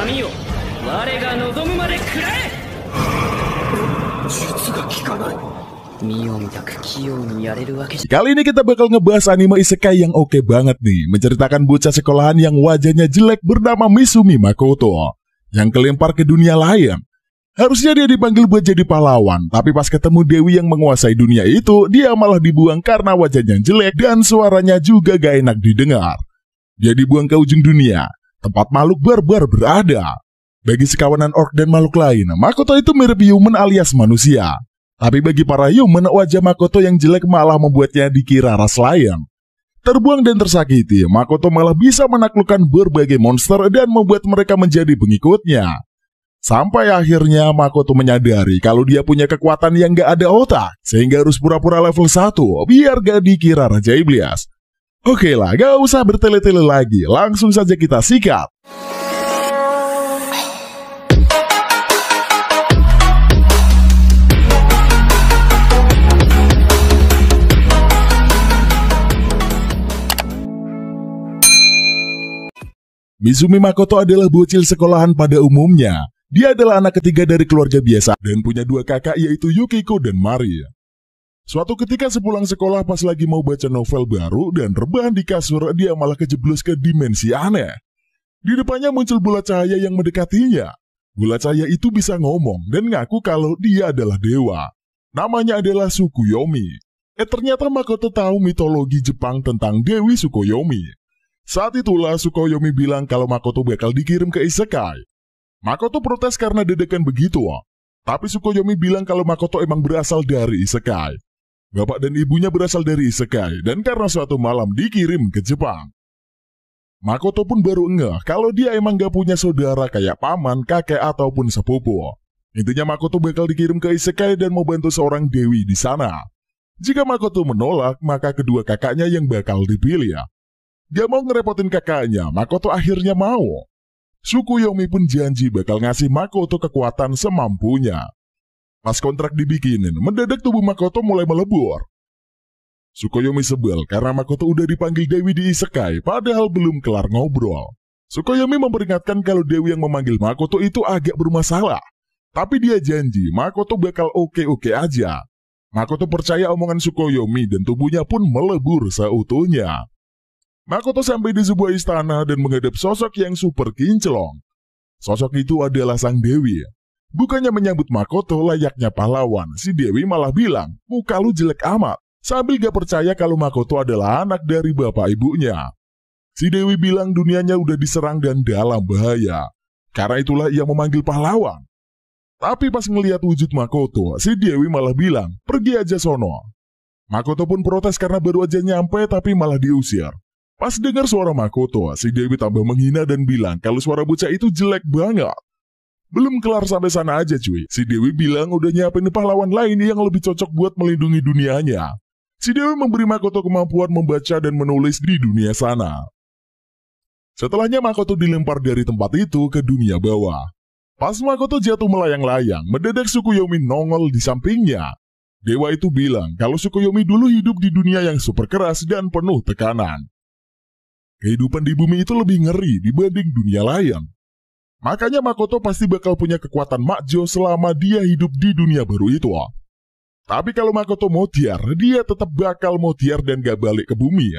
闇よ、我が望むまで食らえ。術が効かない。 Kali ini kita bakal ngebahas anime isekai yang oke banget nih, menceritakan bocah sekolahan yang wajahnya jelek bernama Misumi Makoto yang kelempar ke dunia lain. Harusnya dia dipanggil buat jadi pahlawan, tapi pas ketemu Dewi yang menguasai dunia itu, dia malah dibuang karena wajahnya jelek dan suaranya juga gak enak didengar. Dia dibuang ke ujung dunia, tempat makhluk barbar berada. Bagi sekawanan orc dan makhluk lain, Makoto itu mirip human alias manusia. Tapi bagi para human, wajah Makoto yang jelek malah membuatnya dikira ras lain. Terbuang dan tersakiti, Makoto malah bisa menaklukkan berbagai monster dan membuat mereka menjadi pengikutnya. Sampai akhirnya Makoto menyadari kalau dia punya kekuatan yang gak ada otak, sehingga harus pura-pura level 1 biar gak dikira Raja Iblis. Oke lah, gak usah bertele-tele lagi, langsung saja kita sikat. Misumi Makoto adalah bocil sekolahan pada umumnya. Dia adalah anak ketiga dari keluarga biasa dan punya dua kakak yaitu Yukiko dan Mari. Suatu ketika sepulang sekolah pas lagi mau baca novel baru dan rebahan di kasur, dia malah kejeblos ke dimensi aneh. Di depannya muncul bola cahaya yang mendekatinya. Bola cahaya itu bisa ngomong dan ngaku kalau dia adalah dewa. Namanya adalah Tsukuyomi. Ternyata Makoto tahu mitologi Jepang tentang Dewi Tsukuyomi. Saat itulah Tsukuyomi bilang kalau Makoto bakal dikirim ke isekai. Makoto protes karena dedekan begitu. Tapi Tsukuyomi bilang kalau Makoto emang berasal dari isekai. Bapak dan ibunya berasal dari isekai dan karena suatu malam dikirim ke Jepang. Makoto pun baru ngeh kalau dia emang gak punya saudara kayak paman, kakek ataupun sepupu. Intinya Makoto bakal dikirim ke isekai dan mau bantu seorang dewi di sana. Jika Makoto menolak, maka kedua kakaknya yang bakal dipilih. Gak mau ngerepotin kakaknya, Makoto akhirnya mau. Tsukuyomi pun janji bakal ngasih Makoto kekuatan semampunya. Pas kontrak dibikinin, mendadak tubuh Makoto mulai melebur. Tsukuyomi sebel karena Makoto udah dipanggil Dewi di isekai, padahal belum kelar ngobrol. Tsukuyomi memperingatkan kalau Dewi yang memanggil Makoto itu agak bermasalah. Tapi dia janji Makoto bakal oke-oke aja. Makoto percaya omongan Tsukuyomi dan tubuhnya pun melebur seutuhnya. Makoto sampai di sebuah istana dan menghadap sosok yang super kinclong. Sosok itu adalah sang Dewi. Bukannya menyambut Makoto layaknya pahlawan, si Dewi malah bilang, muka lu jelek amat, sambil gak percaya kalau Makoto adalah anak dari bapak ibunya. Si Dewi bilang dunianya udah diserang dan dalam bahaya. Karena itulah ia memanggil pahlawan. Tapi pas ngelihat wujud Makoto, si Dewi malah bilang, pergi aja sono. Makoto pun protes karena baru aja nyampe tapi malah diusir. Pas dengar suara Makoto, si Dewi tambah menghina dan bilang kalau suara bocah itu jelek banget. Belum kelar sampai sana aja cuy, si Dewi bilang udah nyiapin pahlawan lain yang lebih cocok buat melindungi dunianya. Si Dewi memberi Makoto kemampuan membaca dan menulis di dunia sana. Setelahnya Makoto dilempar dari tempat itu ke dunia bawah. Pas Makoto jatuh melayang-layang, mendadak Tsukuyomi nongol di sampingnya. Dewa itu bilang kalau Tsukuyomi dulu hidup di dunia yang super keras dan penuh tekanan. Kehidupan di bumi itu lebih ngeri dibanding dunia lain. Makanya Makoto pasti bakal punya kekuatan makjo selama dia hidup di dunia baru itu. Tapi kalau Makoto mau tiar, dia tetap bakal mau tiar dan gak balik ke bumi.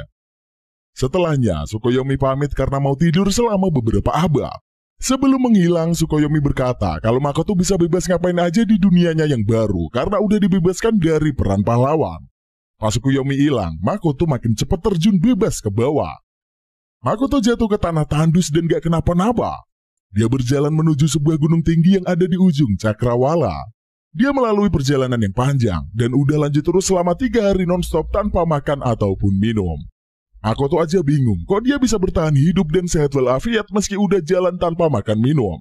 Setelahnya, Tsukuyomi pamit karena mau tidur selama beberapa abad. Sebelum menghilang, Tsukuyomi berkata kalau Makoto bisa bebas ngapain aja di dunianya yang baru karena udah dibebaskan dari peran pahlawan. Pas Tsukuyomi hilang, Makoto makin cepat terjun bebas ke bawah. Makoto jatuh ke tanah tandus dan gak kenapa-napa. Dia berjalan menuju sebuah gunung tinggi yang ada di ujung Cakrawala. Dia melalui perjalanan yang panjang dan udah lanjut terus selama 3 hari non-stop tanpa makan ataupun minum. Makoto aja bingung kok dia bisa bertahan hidup dan sehat walafiat meski udah jalan tanpa makan minum.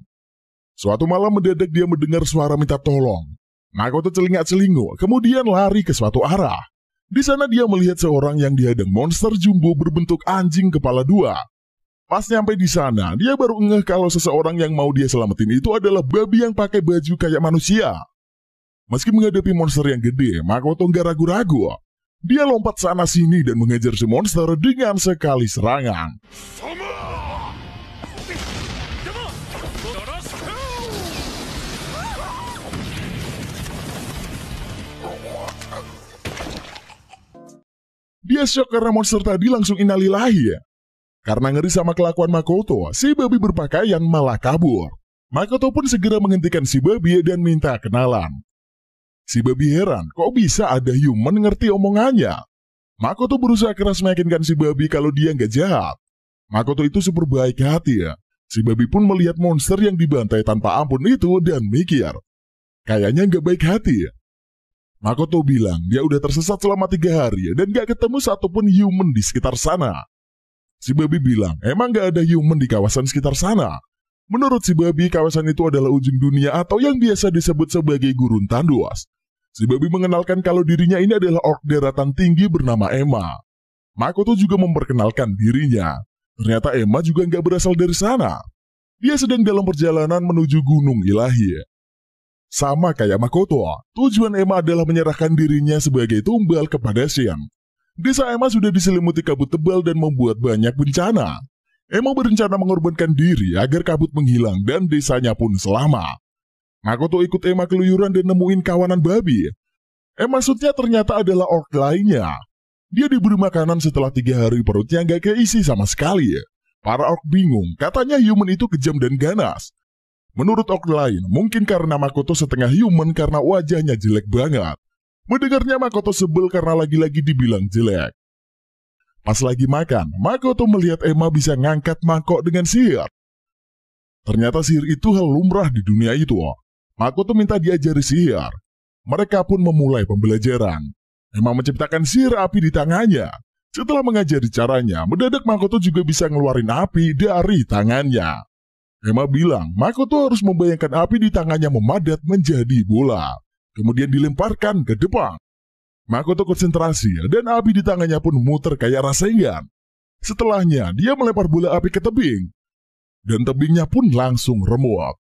Suatu malam mendadak dia mendengar suara minta tolong. Makoto celingak-celinguk kemudian lari ke suatu arah. Di sana dia melihat seorang yang dihadang monster jumbo berbentuk anjing kepala 2. Pas nyampe di sana, dia baru ngeh kalau seseorang yang mau dia selamatin itu adalah babi yang pakai baju kayak manusia. Meski menghadapi monster yang gede, Makoto nggak ragu-ragu. Dia lompat sana sini dan mengejar si monster dengan sekali serangan. Dia shock karena monster tadi langsung innalillahi ya. Karena ngeri sama kelakuan Makoto, si babi berpakaian malah kabur. Makoto pun segera menghentikan si babi dan minta kenalan. Si babi heran, kok bisa ada human ngerti omongannya? Makoto berusaha keras meyakinkan si babi kalau dia nggak jahat. Makoto itu super baik hati ya. Si babi pun melihat monster yang dibantai tanpa ampun itu dan mikir, kayaknya nggak baik hati ya. Makoto bilang dia udah tersesat selama 3 hari dan gak ketemu satupun human di sekitar sana. Si babi bilang emang gak ada human di kawasan sekitar sana. Menurut si babi, kawasan itu adalah ujung dunia atau yang biasa disebut sebagai gurun tandus. Si babi mengenalkan kalau dirinya ini adalah orc daratan tinggi bernama Emma. Makoto juga memperkenalkan dirinya. Ternyata Emma juga nggak berasal dari sana. Dia sedang dalam perjalanan menuju Gunung Ilahi. Sama kayak Makoto, tujuan Emma adalah menyerahkan dirinya sebagai tumbal kepada Shin. Desa Emma sudah diselimuti kabut tebal dan membuat banyak bencana. Emma berencana mengorbankan diri agar kabut menghilang dan desanya pun selamat. Makoto ikut Emma keluyuran dan nemuin kawanan babi. Maksudnya ternyata adalah orc lainnya. Dia diberi makanan setelah 3 hari perutnya nggak keisi sama sekali. Para orc bingung, katanya human itu kejam dan ganas. Menurut orc lain, mungkin karena Makoto setengah human karena wajahnya jelek banget. Mendengarnya Makoto sebel karena lagi-lagi dibilang jelek. Pas lagi makan, Makoto melihat Emma bisa ngangkat mangkok dengan sihir. Ternyata sihir itu hal lumrah di dunia itu. Makoto minta diajari sihir. Mereka pun memulai pembelajaran. Emma menciptakan sihir api di tangannya. Setelah mengajari caranya, mendadak Makoto juga bisa ngeluarin api dari tangannya. Emma bilang Makoto harus membayangkan api di tangannya memadat menjadi bola. Kemudian dilemparkan ke depan. Makoto konsentrasi dan api di tangannya pun muter kayak rasengan. Setelahnya, dia melempar bola api ke tebing. Dan tebingnya pun langsung remuk.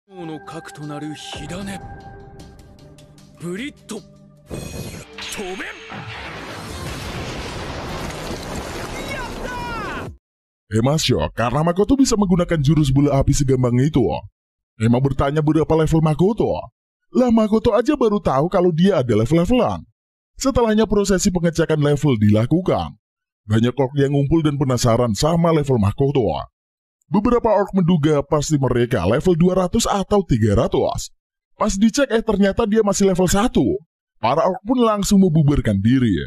Emma shock karena Makoto bisa menggunakan jurus bola api segampang itu. Emma bertanya berapa level Makoto. Lah Makoto aja baru tahu kalau dia ada level-levelan. Setelahnya prosesi pengecekan level dilakukan. Banyak orc yang ngumpul dan penasaran sama level Makoto. Beberapa orc menduga pasti mereka level 200 atau 300. Pas dicek ternyata dia masih level 1. Para orc pun langsung membubarkan diri.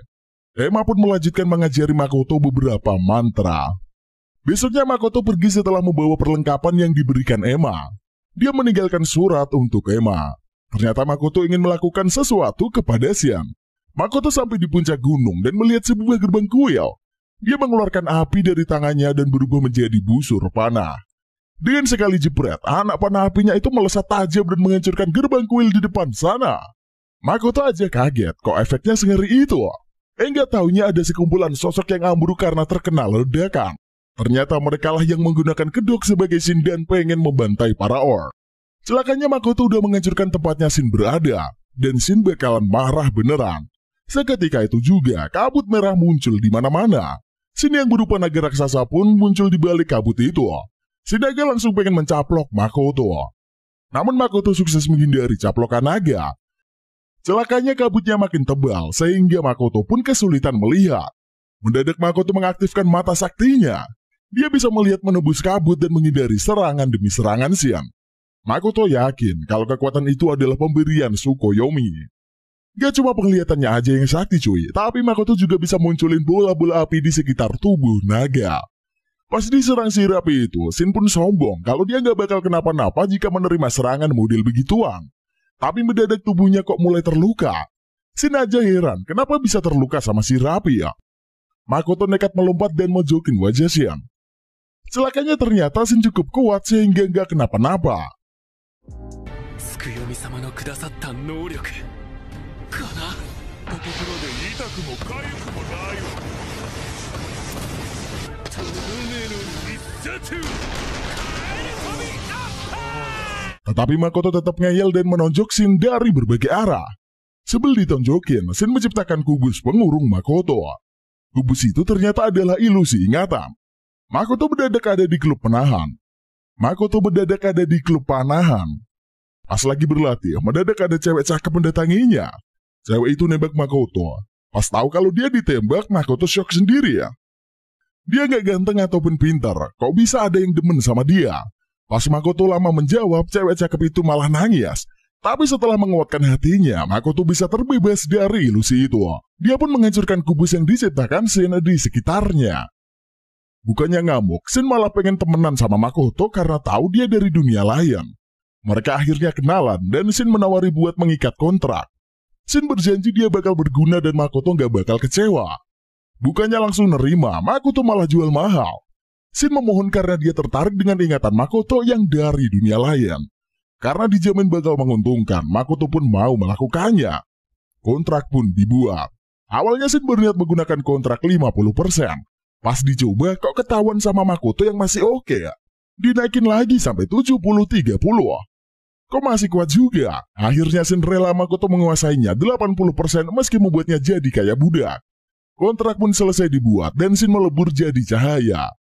Emma pun melanjutkan mengajari Makoto beberapa mantra. Besoknya Makoto pergi setelah membawa perlengkapan yang diberikan Emma. Dia meninggalkan surat untuk Emma. Ternyata Makoto ingin melakukan sesuatu kepada Shin. Makoto sampai di puncak gunung dan melihat sebuah gerbang kuil. Dia mengeluarkan api dari tangannya dan berubah menjadi busur panah. Dengan sekali jepret, anak panah apinya itu melesat tajam dan menghancurkan gerbang kuil di depan sana. Makoto aja kaget, kok efeknya sengeri itu? Enggak taunya ada sekumpulan sosok yang ambruk karena terkena ledakan. Ternyata merekalah yang menggunakan kedok sebagai Shin dan pengen membantai para orc. Celakanya Makoto udah menghancurkan tempatnya Shin berada, dan Shin bakalan marah beneran. Seketika itu juga, kabut merah muncul di mana-mana. Shin yang berupa naga raksasa pun muncul di balik kabut itu. Si naga langsung pengen mencaplok Makoto. Namun Makoto sukses menghindari caplokan naga. Celakanya kabutnya makin tebal, sehingga Makoto pun kesulitan melihat. Mendadak Makoto mengaktifkan mata saktinya. Dia bisa melihat menembus kabut dan menghindari serangan demi serangan Shin. Makoto yakin kalau kekuatan itu adalah pemberian Tsukuyomi. Gak cuma penglihatannya aja yang sakti cuy, tapi Makoto juga bisa munculin bola-bola api di sekitar tubuh naga. Pas diserang si api itu, Shin pun sombong kalau dia gak bakal kenapa-napa jika menerima serangan model begituan. Tapi mendadak tubuhnya kok mulai terluka. Shin aja heran kenapa bisa terluka sama si api ya. Makoto nekat melompat dan mojokin wajah Shin. Celakanya ternyata Shin cukup kuat sehingga gak kenapa-napa. Tetapi Makoto tetap ngeyel dan menonjok Shin dari berbagai arah. Sebelum ditonjokin, Shin menciptakan kubus pengurung Makoto. Kubus itu ternyata adalah ilusi ingatan. Makoto mendadak ada di klub panahan. Pas lagi berlatih, mendadak ada cewek cakep mendatanginya. Cewek itu nembak Makoto. Pas tahu kalau dia ditembak, Makoto shock sendiri ya. Dia nggak ganteng ataupun pintar, kok bisa ada yang demen sama dia? Pas Makoto lama menjawab, cewek cakep itu malah nangis. Tapi setelah menguatkan hatinya, Makoto bisa terbebas dari ilusi itu. Dia pun menghancurkan kubus yang diciptakan Shin di sekitarnya. Bukannya ngamuk, Shin malah pengen temenan sama Makoto karena tahu dia dari dunia lain. Mereka akhirnya kenalan dan Shin menawari buat mengikat kontrak. Shin berjanji dia bakal berguna dan Makoto nggak bakal kecewa. Bukannya langsung nerima, Makoto malah jual mahal. Shin memohon karena dia tertarik dengan ingatan Makoto yang dari dunia lain. Karena dijamin bakal menguntungkan, Makoto pun mau melakukannya. Kontrak pun dibuat. Awalnya Shin berniat menggunakan kontrak 50%. Pas dicoba, kok ketahuan sama Makoto yang masih oke ya? Dinaikin lagi sampai 70-30. Kok masih kuat juga? Akhirnya Shin rela Makoto menguasainya 80% meski membuatnya jadi kayak budak. Kontrak pun selesai dibuat dan Shin melebur jadi cahaya.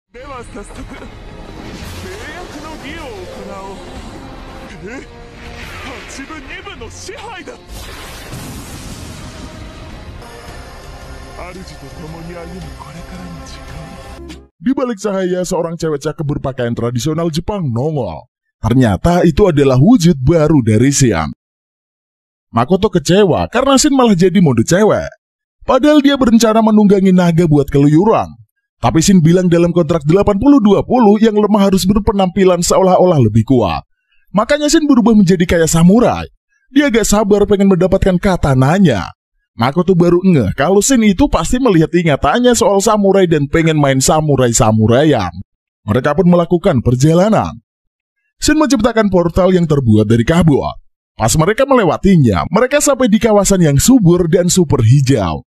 Di balik cahaya, seorang cewek cakep berpakaian tradisional Jepang nongol. Ternyata itu adalah wujud baru dari Shin. Makoto kecewa karena Shin malah jadi mode cewek. Padahal dia berencana menunggangi naga buat keluyuran. Tapi Shin bilang dalam kontrak 80-20 yang lemah harus berpenampilan seolah-olah lebih kuat. Makanya Shin berubah menjadi kayak samurai. Dia gak sabar pengen mendapatkan katananya. Makoto baru ngeh kalau Shin itu pasti melihat ingatannya soal samurai dan pengen main samurai-samuraian. Mereka pun melakukan perjalanan. Shin menciptakan portal yang terbuat dari kabel. Pas mereka melewatinya, mereka sampai di kawasan yang subur dan super hijau.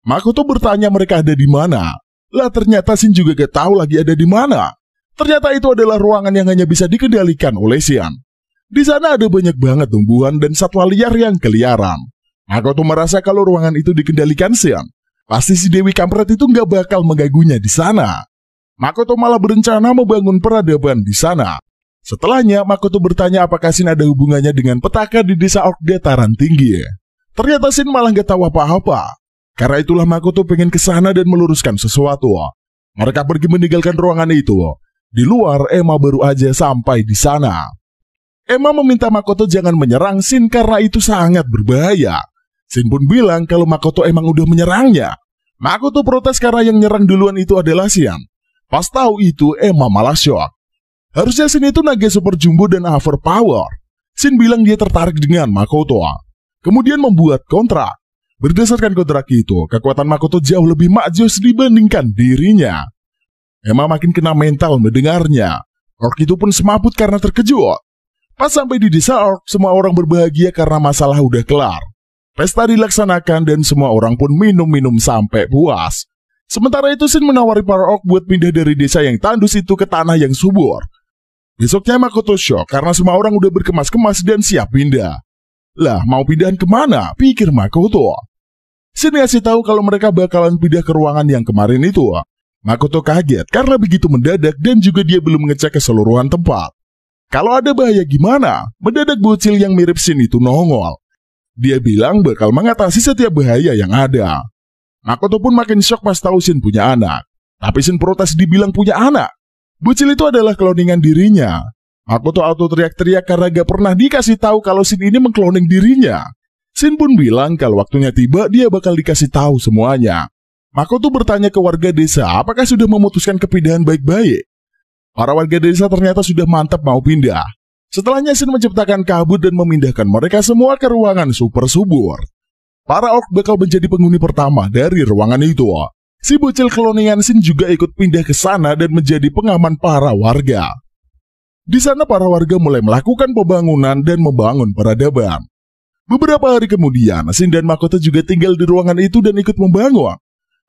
Makoto bertanya mereka ada di mana. Lah ternyata Shin juga gak tahu lagi ada di mana. Ternyata itu adalah ruangan yang hanya bisa dikendalikan oleh Shin. Di sana ada banyak banget tumbuhan dan satwa liar yang keliaran. Makoto merasa kalau ruangan itu dikendalikan Shin, pasti si Dewi Kampret itu gak bakal mengganggunya di sana. Makoto malah berencana membangun peradaban di sana. Setelahnya, Makoto bertanya apakah Shin ada hubungannya dengan petaka di desa Orc dataran tinggi. Ternyata Shin malah gak tahu apa-apa. Karena itulah Makoto pengen ke sana dan meluruskan sesuatu. Mereka pergi meninggalkan ruangan itu. Di luar, Emma baru aja sampai di sana. Emma meminta Makoto jangan menyerang Shin karena itu sangat berbahaya. Shin pun bilang kalau Makoto emang udah menyerangnya. Makoto protes karena yang nyerang duluan itu adalah Shin. Pas tahu itu, Emma malah shock. Harusnya Shin itu naga super jumbo dan overpower. Shin bilang dia tertarik dengan Makoto. Kemudian membuat kontrak. Berdasarkan kontrak itu, kekuatan Makoto jauh lebih makjos dibandingkan dirinya. Emma makin kena mental mendengarnya. Orc itu pun semaput karena terkejut. Pas sampai di desa Orc, semua orang berbahagia karena masalah udah kelar. Pesta dilaksanakan dan semua orang pun minum-minum sampai puas. Sementara itu Shin menawari para Orc buat pindah dari desa yang tandus itu ke tanah yang subur. Besoknya Makoto shock karena semua orang udah berkemas-kemas dan siap pindah. Lah, mau pindahan kemana? Pikir Makoto. Shin ngasih tahu kalau mereka bakalan pindah ke ruangan yang kemarin itu. Makoto kaget karena begitu mendadak dan juga dia belum ngecek keseluruhan tempat. Kalau ada bahaya gimana? Mendadak bocil yang mirip Shin itu nongol. Dia bilang bakal mengatasi setiap bahaya yang ada. Makoto pun makin shock pas tahu Shin punya anak. Tapi Shin protes dibilang punya anak. Bocil itu adalah kloningan dirinya. Makoto auto teriak-teriak karena gak pernah dikasih tahu kalau Shin ini mengkloning dirinya. Shin pun bilang kalau waktunya tiba dia bakal dikasih tahu semuanya. Makoto bertanya ke warga desa apakah sudah memutuskan kepindahan baik-baik. Para warga desa ternyata sudah mantap mau pindah. Setelahnya Shin menciptakan kabut dan memindahkan mereka semua ke ruangan super subur. Para orc bakal menjadi penghuni pertama dari ruangan itu. Si bocil kloningan Shin juga ikut pindah ke sana dan menjadi pengaman para warga. Di sana para warga mulai melakukan pembangunan dan membangun peradaban. Beberapa hari kemudian, Shin dan Makoto juga tinggal di ruangan itu dan ikut membangun.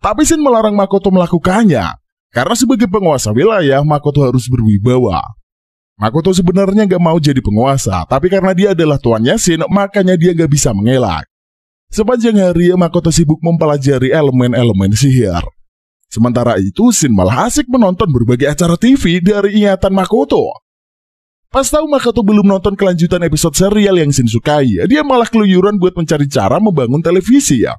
Tapi Shin melarang Makoto melakukannya, karena sebagai penguasa wilayah, Makoto harus berwibawa. Makoto sebenarnya gak mau jadi penguasa, tapi karena dia adalah tuannya Shin, makanya dia gak bisa mengelak. Sepanjang hari, Makoto sibuk mempelajari elemen-elemen sihir. Sementara itu, Shin malah asik menonton berbagai acara TV dari ingatan Makoto. Pas tahu Makoto belum nonton kelanjutan episode serial yang Shin sukai, dia malah keluyuran buat mencari cara membangun televisi ya.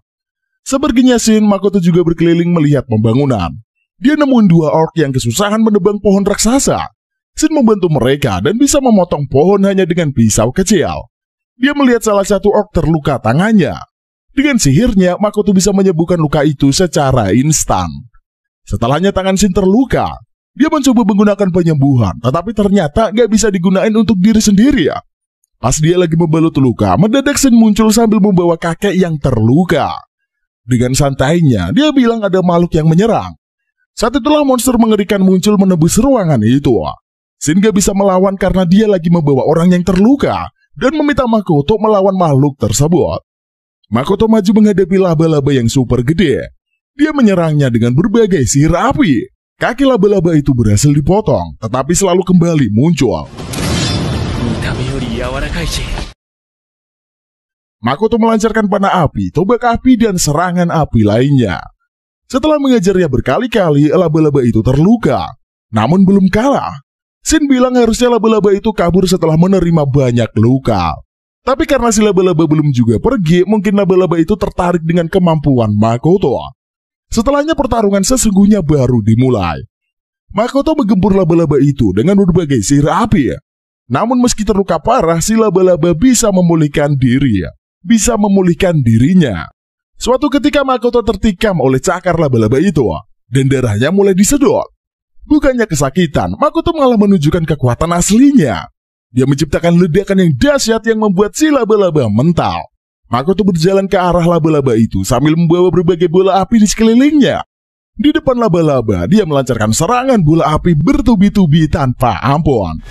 Sepertinya Shin, Makoto juga berkeliling melihat pembangunan. Dia nemuin dua orc yang kesusahan menebang pohon raksasa. Shin membantu mereka dan bisa memotong pohon hanya dengan pisau kecil. Dia melihat salah satu orc terluka tangannya. Dengan sihirnya, Makoto bisa menyembuhkan luka itu secara instan. Setelahnya tangan Shin terluka. Dia mencoba menggunakan penyembuhan, tetapi ternyata gak bisa digunakan untuk diri sendiri ya. Pas dia lagi membalut luka, mendadak Shin muncul sambil membawa kakek yang terluka. Dengan santainya, dia bilang ada makhluk yang menyerang. Saat itulah monster mengerikan muncul menembus ruangan itu. Shin gak bisa melawan karena dia lagi membawa orang yang terluka dan meminta Makoto melawan makhluk tersebut. Makoto maju menghadapi laba-laba yang super gede. Dia menyerangnya dengan berbagai sihir api. Kaki laba-laba itu berhasil dipotong, tetapi selalu kembali muncul. Makoto melancarkan panah api, tombak api, dan serangan api lainnya. Setelah mengejarnya berkali-kali, laba-laba itu terluka. Namun belum kalah. Shin bilang harusnya laba-laba itu kabur setelah menerima banyak luka. Tapi karena si laba-laba belum juga pergi, mungkin laba-laba itu tertarik dengan kemampuan Makoto. Setelahnya pertarungan sesungguhnya baru dimulai. Makoto menggempur laba-laba itu dengan berbagai sihir api. Namun meski terluka parah, si laba-laba bisa memulihkan dirinya. Suatu ketika Makoto tertikam oleh cakar laba-laba itu, dan darahnya mulai disedot. Bukannya kesakitan, Makoto malah menunjukkan kekuatan aslinya. Dia menciptakan ledakan yang dahsyat yang membuat si laba-laba mental. Makoto berjalan ke arah laba-laba itu sambil membawa berbagai bola api di sekelilingnya. Di depan laba-laba, dia melancarkan serangan bola api bertubi-tubi tanpa ampun.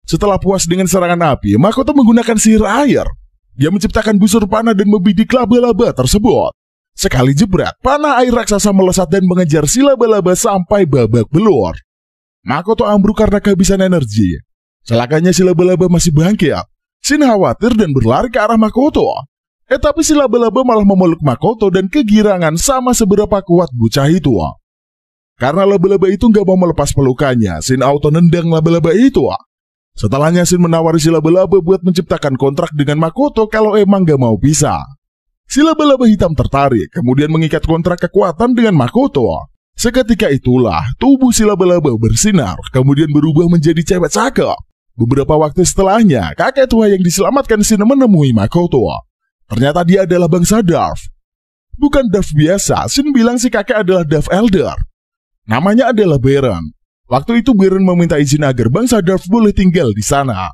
Setelah puas dengan serangan api, Makoto menggunakan sihir air. Dia menciptakan busur panah dan membidik laba-laba tersebut. Sekali jebret, panah air raksasa melesat dan mengejar si laba-laba sampai babak belur. Makoto ambruk karena kehabisan energi. Celakanya si laba-laba masih bangkit. Shin khawatir dan berlari ke arah Makoto. Tapi si laba-laba malah memeluk Makoto dan kegirangan sama seberapa kuat bocah itu. Karena laba-laba itu gak mau melepas pelukannya, Shin auto nendang laba-laba itu. Setelahnya Shin menawari si laba-laba buat menciptakan kontrak dengan Makoto kalau emang gak mau pisah. Si laba-laba hitam tertarik, kemudian mengikat kontrak kekuatan dengan Makoto. Seketika itulah, tubuh si laba-laba bersinar, kemudian berubah menjadi cewek cakep. Beberapa waktu setelahnya, kakek tua yang diselamatkan Shin menemui Makoto. Ternyata dia adalah bangsa Darth. Bukan Darth biasa, Shin bilang si kakek adalah Darth Elder. Namanya adalah Baron. Waktu itu Baron meminta izin agar bangsa Darth boleh tinggal di sana.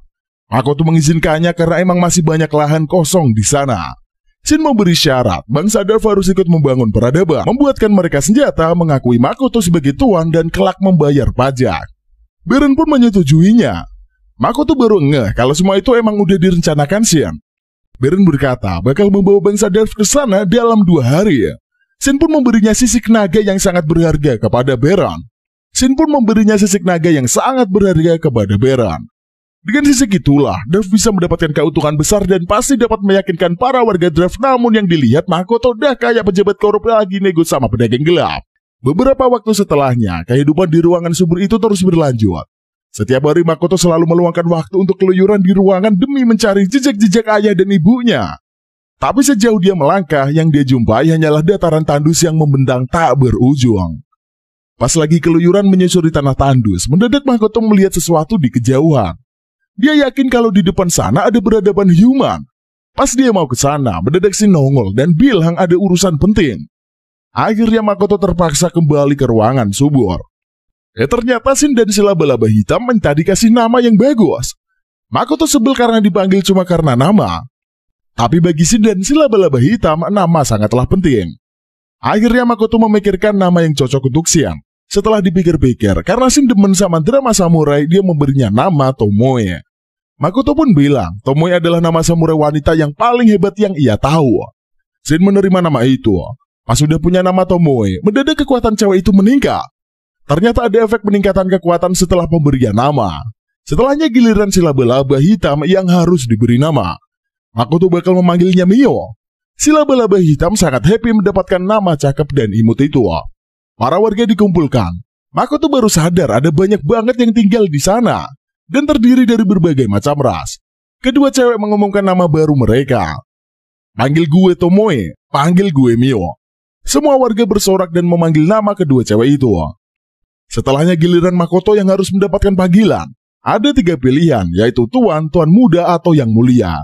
Makoto mengizinkannya karena emang masih banyak lahan kosong di sana. Shin memberi syarat, bangsa Darth harus ikut membangun peradaban, membuatkan mereka senjata, mengakui Makoto sebagai tuan dan kelak membayar pajak. Baron pun menyetujuinya. Makoto baru ngeh kalau semua itu emang udah direncanakan Shin. Baron berkata bakal membawa bangsa Darth ke sana dalam 2 hari. Shin pun memberinya sisik naga yang sangat berharga kepada Baron. Dengan sisik itulah, Darth bisa mendapatkan keuntungan besar dan pasti dapat meyakinkan para warga Darth. Namun yang dilihat Makoto dah kayak pejabat korup lagi nego sama pedagang gelap. Beberapa waktu setelahnya, kehidupan di ruangan sumur itu terus berlanjut. Setiap hari Makoto selalu meluangkan waktu untuk keluyuran di ruangan demi mencari jejak-jejak ayah dan ibunya. Tapi sejauh dia melangkah, yang dia jumpai hanyalah dataran tandus yang membentang tak berujung. Pas lagi keluyuran menyusuri tanah tandus, mendadak Makoto melihat sesuatu di kejauhan. Dia yakin kalau di depan sana ada peradaban human. Pas dia mau ke sana, mendadak Shin nongol dan bilang ada urusan penting. Akhirnya Makoto terpaksa kembali ke ruangan subur. Ternyata Shin dan si laba-laba hitam minta dikasih nama yang bagus. Makoto sebel karena dipanggil cuma karena nama. Tapi bagi Shin dan si laba-laba hitam, nama sangatlah penting. Akhirnya Makoto memikirkan nama yang cocok untuk Shin. Setelah dipikir-pikir, karena Shin demen sama drama samurai, dia memberinya nama Tomoe. Makoto pun bilang Tomoe adalah nama samurai wanita yang paling hebat yang ia tahu. Shin menerima nama itu. Pas sudah punya nama Tomoe, mendadak kekuatan cewek itu meningkat. Ternyata ada efek peningkatan kekuatan setelah pemberian nama. Setelahnya giliran si laba-laba hitam yang harus diberi nama. Makoto bakal memanggilnya Mio. Si laba-laba hitam sangat happy mendapatkan nama cakep dan imut itu. Para warga dikumpulkan. Makoto baru sadar ada banyak banget yang tinggal di sana dan terdiri dari berbagai macam ras. Kedua cewek mengumumkan nama baru mereka. Panggil gue Tomoe, panggil gue Mio. Semua warga bersorak dan memanggil nama kedua cewek itu. Setelahnya giliran Makoto yang harus mendapatkan panggilan. Ada 3 pilihan, yaitu tuan, tuan muda, atau yang mulia.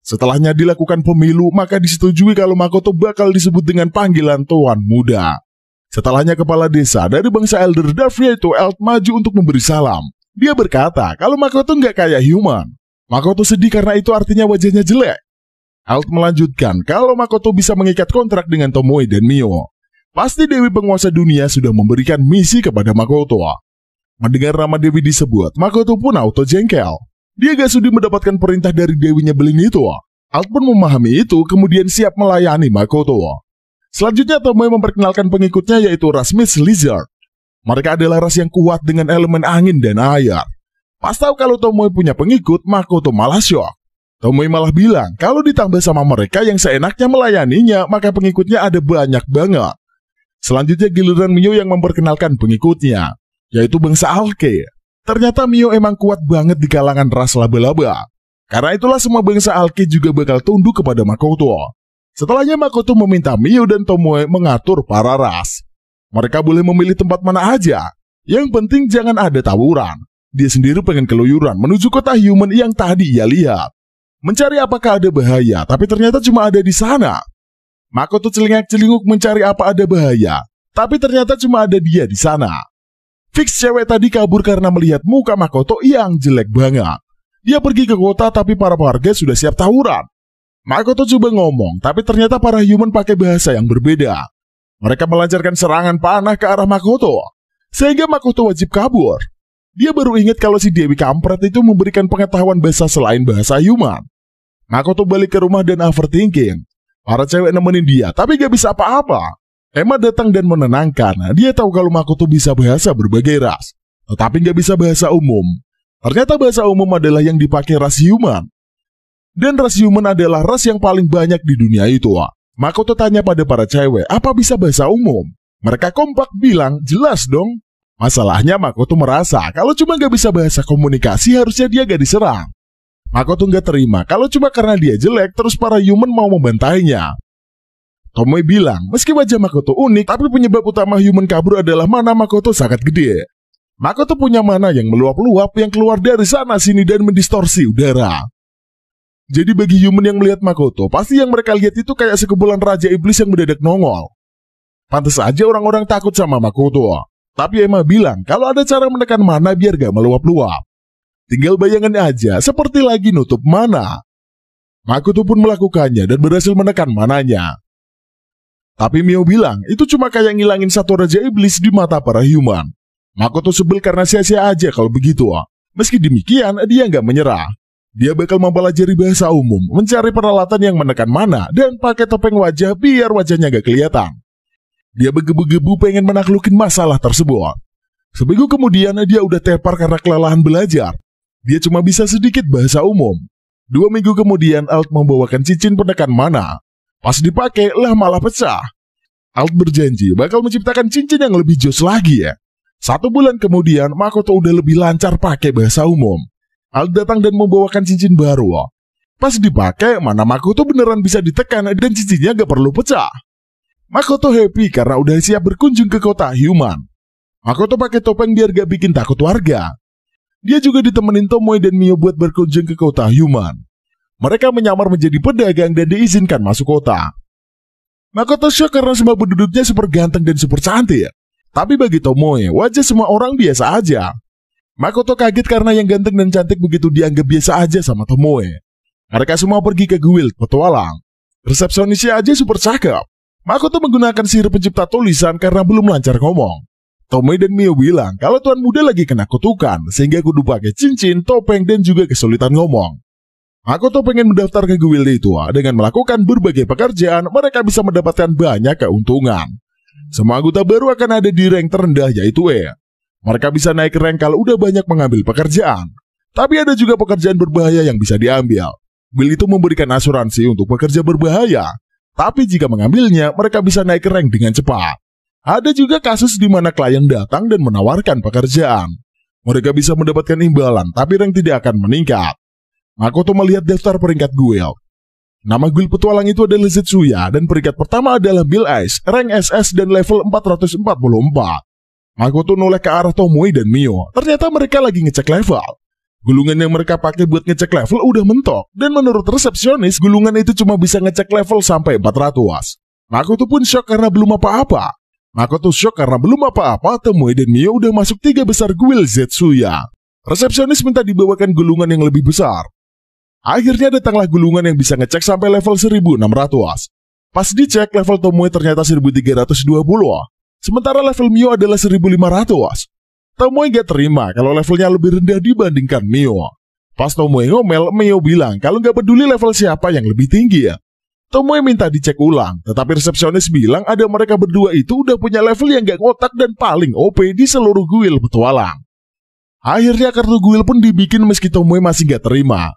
Setelahnya dilakukan pemilu, maka disetujui kalau Makoto bakal disebut dengan panggilan tuan muda. Setelahnya kepala desa dari bangsa Elder Dwarf yaitu Eld maju untuk memberi salam. Dia berkata kalau Makoto nggak kayak human. Makoto sedih karena itu artinya wajahnya jelek. Eld melanjutkan kalau Makoto bisa mengikat kontrak dengan Tomoe dan Mio. Pasti Dewi Penguasa Dunia sudah memberikan misi kepada Makoto. Mendengar nama Dewi disebut, Makoto pun auto jengkel. Dia gak sudi mendapatkan perintah dari Dewinya Beling itu. Eld pun memahami itu kemudian siap melayani Makoto. Selanjutnya Tomoe memperkenalkan pengikutnya yaitu ras Mist Lizard. Mereka adalah ras yang kuat dengan elemen angin dan air. Pas tahu kalau Tomoe punya pengikut, Makoto malah syok. Tomoe malah bilang kalau ditambah sama mereka yang seenaknya melayaninya, maka pengikutnya ada banyak banget. Selanjutnya giliran Mio yang memperkenalkan pengikutnya, yaitu bangsa Alke. Ternyata Mio emang kuat banget di kalangan ras laba-laba. Karena itulah semua bangsa Alke juga bakal tunduk kepada Makoto. Setelahnya Makoto meminta Mio dan Tomoe mengatur para ras. Mereka boleh memilih tempat mana aja. Yang penting jangan ada tawuran. Dia sendiri pengen keluyuran menuju kota human yang tadi ia lihat. Mencari apakah ada bahaya, tapi ternyata cuma ada di sana. Makoto celingak-celinguk mencari apa ada bahaya, tapi ternyata cuma ada dia di sana. Fix cewek tadi kabur karena melihat muka Makoto yang jelek banget. Dia pergi ke kota tapi para warga sudah siap tawuran. Makoto coba ngomong, tapi ternyata para human pakai bahasa yang berbeda. Mereka melancarkan serangan panah ke arah Makoto, sehingga Makoto wajib kabur. Dia baru ingat kalau si Dewi Kampret itu memberikan pengetahuan bahasa selain bahasa human. Makoto balik ke rumah dan overthinking. Para cewek nemenin dia, tapi gak bisa apa-apa. Emma datang dan menenangkan. Dia tahu kalau Makoto bisa bahasa berbagai ras, tetapi gak bisa bahasa umum. Ternyata bahasa umum adalah yang dipakai ras human. Dan ras human adalah ras yang paling banyak di dunia itu. Makoto tanya pada para cewek, apa bisa bahasa umum? Mereka kompak bilang, jelas dong. Masalahnya Makoto merasa kalau cuma gak bisa bahasa komunikasi harusnya dia gak diserang. Makoto gak terima kalau cuma karena dia jelek terus para human mau membantainya. Tomoe bilang, meski wajah Makoto unik, tapi penyebab utama human kabur adalah mana Makoto sangat gede. Makoto punya mana yang meluap-luap yang keluar dari sana sini dan mendistorsi udara. Jadi bagi human yang melihat Makoto, pasti yang mereka lihat itu kayak sekumpulan raja iblis yang mendadak nongol. Pantes aja orang-orang takut sama Makoto. Tapi Emma bilang kalau ada cara menekan mana biar gak meluap-luap. Tinggal bayangan aja seperti lagi nutup mana. Makoto pun melakukannya dan berhasil menekan mananya. Tapi Mio bilang itu cuma kayak ngilangin satu raja iblis di mata para human. Makoto sebel karena sia-sia aja kalau begitu. Meski demikian dia gak menyerah. Dia bakal mempelajari bahasa umum, mencari peralatan yang menekan mana, dan pakai topeng wajah biar wajahnya gak kelihatan. Dia bergebu-gebu pengen menaklukin masalah tersebut. Seminggu kemudian dia udah tepar karena kelelahan belajar. Dia cuma bisa sedikit bahasa umum. 2 minggu kemudian Eld membawakan cincin penekan mana. Pas dipakai lah malah pecah. Eld berjanji bakal menciptakan cincin yang lebih jos lagi ya. 1 bulan kemudian Makoto udah lebih lancar pakai bahasa umum. Eld datang dan membawakan cincin baru. Pas dipakai, mana Makoto beneran bisa ditekan dan cincinnya gak perlu pecah. Makoto happy karena udah siap berkunjung ke kota human. Makoto pakai topeng biar gak bikin takut warga. Dia juga ditemenin Tomoe dan Mio buat berkunjung ke kota human. Mereka menyamar menjadi pedagang dan diizinkan masuk kota. Makoto shock karena semua penduduknya super ganteng dan super cantik. Tapi bagi Tomoe, wajah semua orang biasa aja. Makoto kaget karena yang ganteng dan cantik begitu dianggap biasa aja sama Tomoe. Mereka semua pergi ke guild petualang. Resepsionisnya aja super cakep. Makoto menggunakan sihir pencipta tulisan karena belum lancar ngomong. Tomoe dan Mio bilang kalau tuan muda lagi kena kutukan sehingga kudu pakai cincin, topeng, dan juga kesulitan ngomong. Makoto pengen mendaftar ke guild itu. Dengan melakukan berbagai pekerjaan, mereka bisa mendapatkan banyak keuntungan. Semua anggota baru akan ada di rank terendah yaitu E. Mereka bisa naik rank kalau udah banyak mengambil pekerjaan. Tapi ada juga pekerjaan berbahaya yang bisa diambil. Guild itu memberikan asuransi untuk pekerja berbahaya. Tapi jika mengambilnya, mereka bisa naik rank dengan cepat. Ada juga kasus di mana klien datang dan menawarkan pekerjaan. Mereka bisa mendapatkan imbalan, tapi rank tidak akan meningkat. Makoto melihat daftar peringkat guild. Nama guild petualang itu adalah Zetsuya, dan peringkat pertama adalah Bill Ice, rank SS dan level 444. Makoto noleh ke arah Tomoe dan Mio. Ternyata mereka lagi ngecek level. Gulungan yang mereka pakai buat ngecek level udah mentok, dan menurut resepsionis, gulungan itu cuma bisa ngecek level sampai 400. Makoto pun shock karena belum apa-apa. Tomoe dan Mio udah masuk 3 besar guild Zetsuya. Resepsionis minta dibawakan gulungan yang lebih besar. Akhirnya datanglah gulungan yang bisa ngecek sampai level 1600. Pas dicek, level Tomoe ternyata 1320, sementara level Mio adalah 1500. Tomoe gak terima kalau levelnya lebih rendah dibandingkan Mio. Pas Tomoe ngomel, Mio bilang kalau gak peduli level siapa yang lebih tinggi ya. Tomoe minta dicek ulang, tetapi resepsionis bilang ada mereka berdua itu udah punya level yang gak ngotak dan paling OP di seluruh guild petualang. Akhirnya kartu guild pun dibikin meski Tomoe masih gak terima.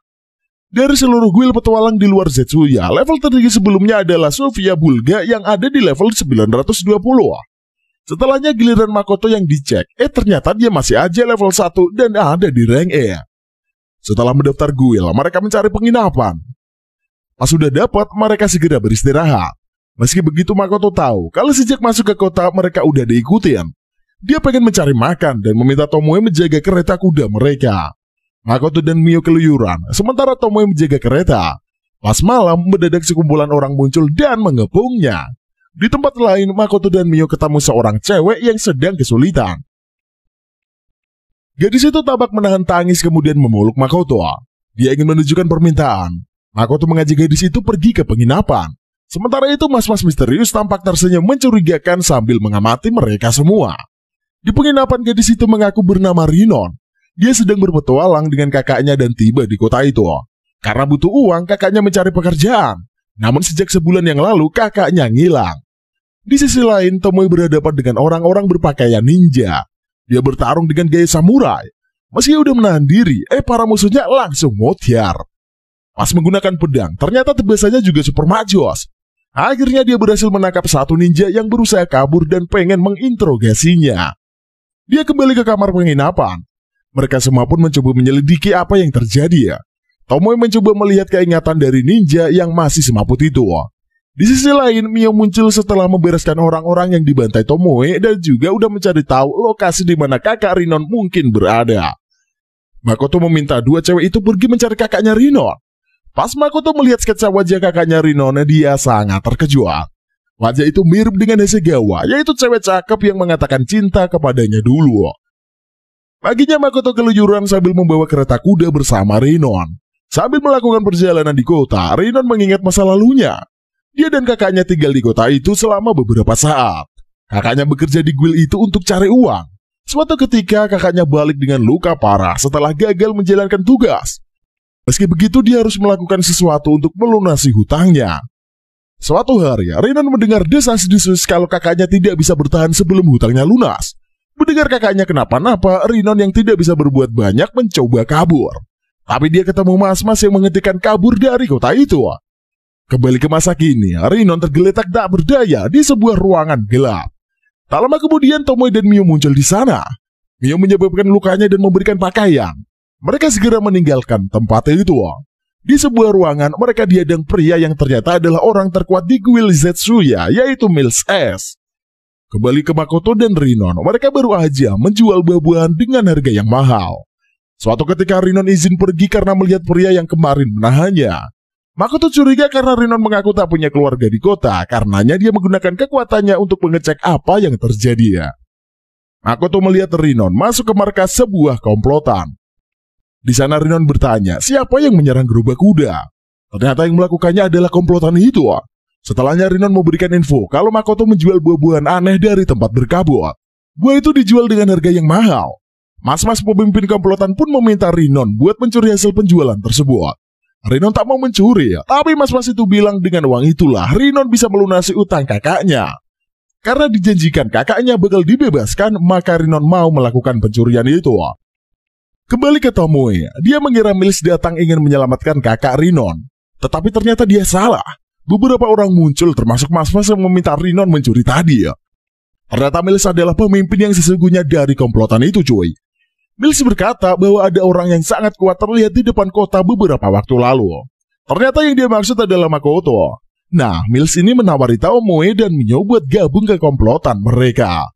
Dari seluruh guild petualang di luar Zetsuya, level tertinggi sebelumnya adalah Sofia Bulga yang ada di level 920. Setelahnya giliran Makoto yang dicek, ternyata dia masih aja level 1 dan ada di rank E. Setelah mendaftar guild, mereka mencari penginapan. Pas sudah dapat, mereka segera beristirahat. Meski begitu, Makoto tahu kalau sejak masuk ke kota mereka udah diikutin. Dia pengen mencari makan dan meminta Tomoe menjaga kereta kuda mereka. Makoto dan Mio keluyuran, sementara Tomoe menjaga kereta. Pas malam, mendadak sekumpulan orang muncul dan mengepungnya. Di tempat lain, Makoto dan Mio ketemu seorang cewek yang sedang kesulitan. Gadis itu tampak menahan tangis kemudian memeluk Makoto. Dia ingin menunjukkan permintaan. Makoto mengajak gadis itu pergi ke penginapan. Sementara itu mas-mas misterius tampak tersenyum mencurigakan sambil mengamati mereka semua. Di penginapan gadis itu mengaku bernama Rinon. Dia sedang berpetualang dengan kakaknya dan tiba di kota itu. Karena butuh uang, kakaknya mencari pekerjaan. Namun sejak sebulan yang lalu kakaknya ngilang. Di sisi lain, Tomoe berhadapan dengan orang-orang berpakaian ninja. Dia bertarung dengan gaya samurai. Meski udah menahan diri, para musuhnya langsung mutiar. Pas menggunakan pedang, ternyata tebasannya juga super majos. Akhirnya dia berhasil menangkap satu ninja yang berusaha kabur dan pengen menginterogasinya. Dia kembali ke kamar penginapan. Mereka semua pun mencoba menyelidiki apa yang terjadi ya. Tomoe mencoba melihat keingatan dari ninja yang masih semaput itu. Di sisi lain, Mio muncul setelah membereskan orang-orang yang dibantai Tomoe dan juga udah mencari tahu lokasi di mana kakak Rinon mungkin berada. Makoto meminta dua cewek itu pergi mencari kakaknya Rinon. Pas Makoto melihat sketsa wajah kakaknya Rinon, dia sangat terkejut. Wajah itu mirip dengan Hasegawa, yaitu cewek cakep yang mengatakan cinta kepadanya dulu. Paginya Makoto keluyuran sambil membawa kereta kuda bersama Rinon. Sambil melakukan perjalanan di kota, Rinon mengingat masa lalunya. Dia dan kakaknya tinggal di kota itu selama beberapa saat. Kakaknya bekerja di guild itu untuk cari uang. Suatu ketika kakaknya balik dengan luka parah setelah gagal menjalankan tugas. Meski begitu, dia harus melakukan sesuatu untuk melunasi hutangnya. Suatu hari, Rinon mendengar desas-desus kalau kakaknya tidak bisa bertahan sebelum hutangnya lunas. Mendengar kakaknya kenapa-napa, Rinon yang tidak bisa berbuat banyak mencoba kabur. Tapi dia ketemu mas-mas yang menghentikan kabur dari kota itu. Kembali ke masa kini, Rinon tergeletak tak berdaya di sebuah ruangan gelap. Tak lama kemudian, Tomoe dan Mio muncul di sana. Mio menyebabkan lukanya dan memberikan pakaian. Mereka segera meninggalkan tempat itu. Di sebuah ruangan, mereka dihadang pria yang ternyata adalah orang terkuat di guild Zetsuya, yaitu Mills S. Kembali ke Makoto dan Rinon, mereka baru aja menjual buah-buahan dengan harga yang mahal. Suatu ketika Rinon izin pergi karena melihat pria yang kemarin menahannya. Makoto curiga karena Rinon mengaku tak punya keluarga di kota, karenanya dia menggunakan kekuatannya untuk mengecek apa yang terjadi. Makoto melihat Rinon masuk ke markas sebuah komplotan. Di sana Rinon bertanya, siapa yang menyerang gerobak kuda? Ternyata yang melakukannya adalah komplotan itu. Setelahnya Rinon memberikan info kalau Makoto menjual buah-buahan aneh dari tempat berkabut. Buah itu dijual dengan harga yang mahal. Mas-mas pemimpin komplotan pun meminta Rinon buat mencuri hasil penjualan tersebut. Rinon tak mau mencuri, tapi mas-mas itu bilang dengan uang itulah Rinon bisa melunasi utang kakaknya. Karena dijanjikan kakaknya bakal dibebaskan, maka Rinon mau melakukan pencurian itu. Kembali ke Tomoe, dia mengira Mills datang ingin menyelamatkan kakak Rinon. Tetapi ternyata dia salah. Beberapa orang muncul termasuk mas-mas yang meminta Rinon mencuri tadi. Ternyata Mills adalah pemimpin yang sesungguhnya dari komplotan itu, cuy. Mills berkata bahwa ada orang yang sangat kuat terlihat di depan kota beberapa waktu lalu. Ternyata yang dia maksud adalah Makoto. Nah, Mills ini menawari Tomoe dan Mio buat gabung ke komplotan mereka.